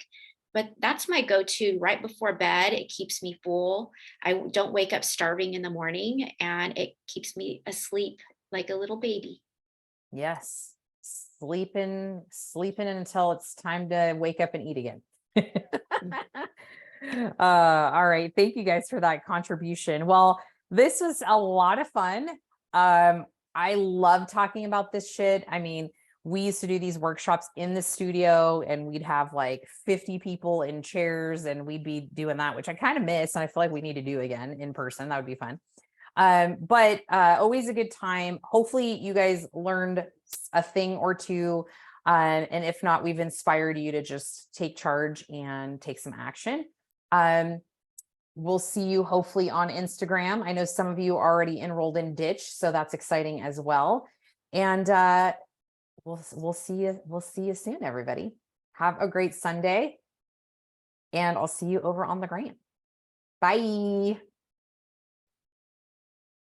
But that's my go-to right before bed. It keeps me full. I don't wake up starving in the morning, and it keeps me asleep like a little baby. Yes. Sleeping until it's time to wake up and eat again. All right. Thank you guys for that contribution. Well, this was a lot of fun. I love talking about this shit. I mean, we used to do these workshops in the studio and we'd have like 50 people in chairs and we'd be doing that, which I kind of miss. And I feel like we need to do again in person. That would be fun. But always a good time. Hopefully you guys learned a thing or two. And if not, we've inspired you to just take charge and take some action. We'll see you hopefully on Instagram. I know some of you are already enrolled in Ditch, so that's exciting as well. And we'll see you soon, everybody. Have a great Sunday, and I'll see you over on the gram. Bye.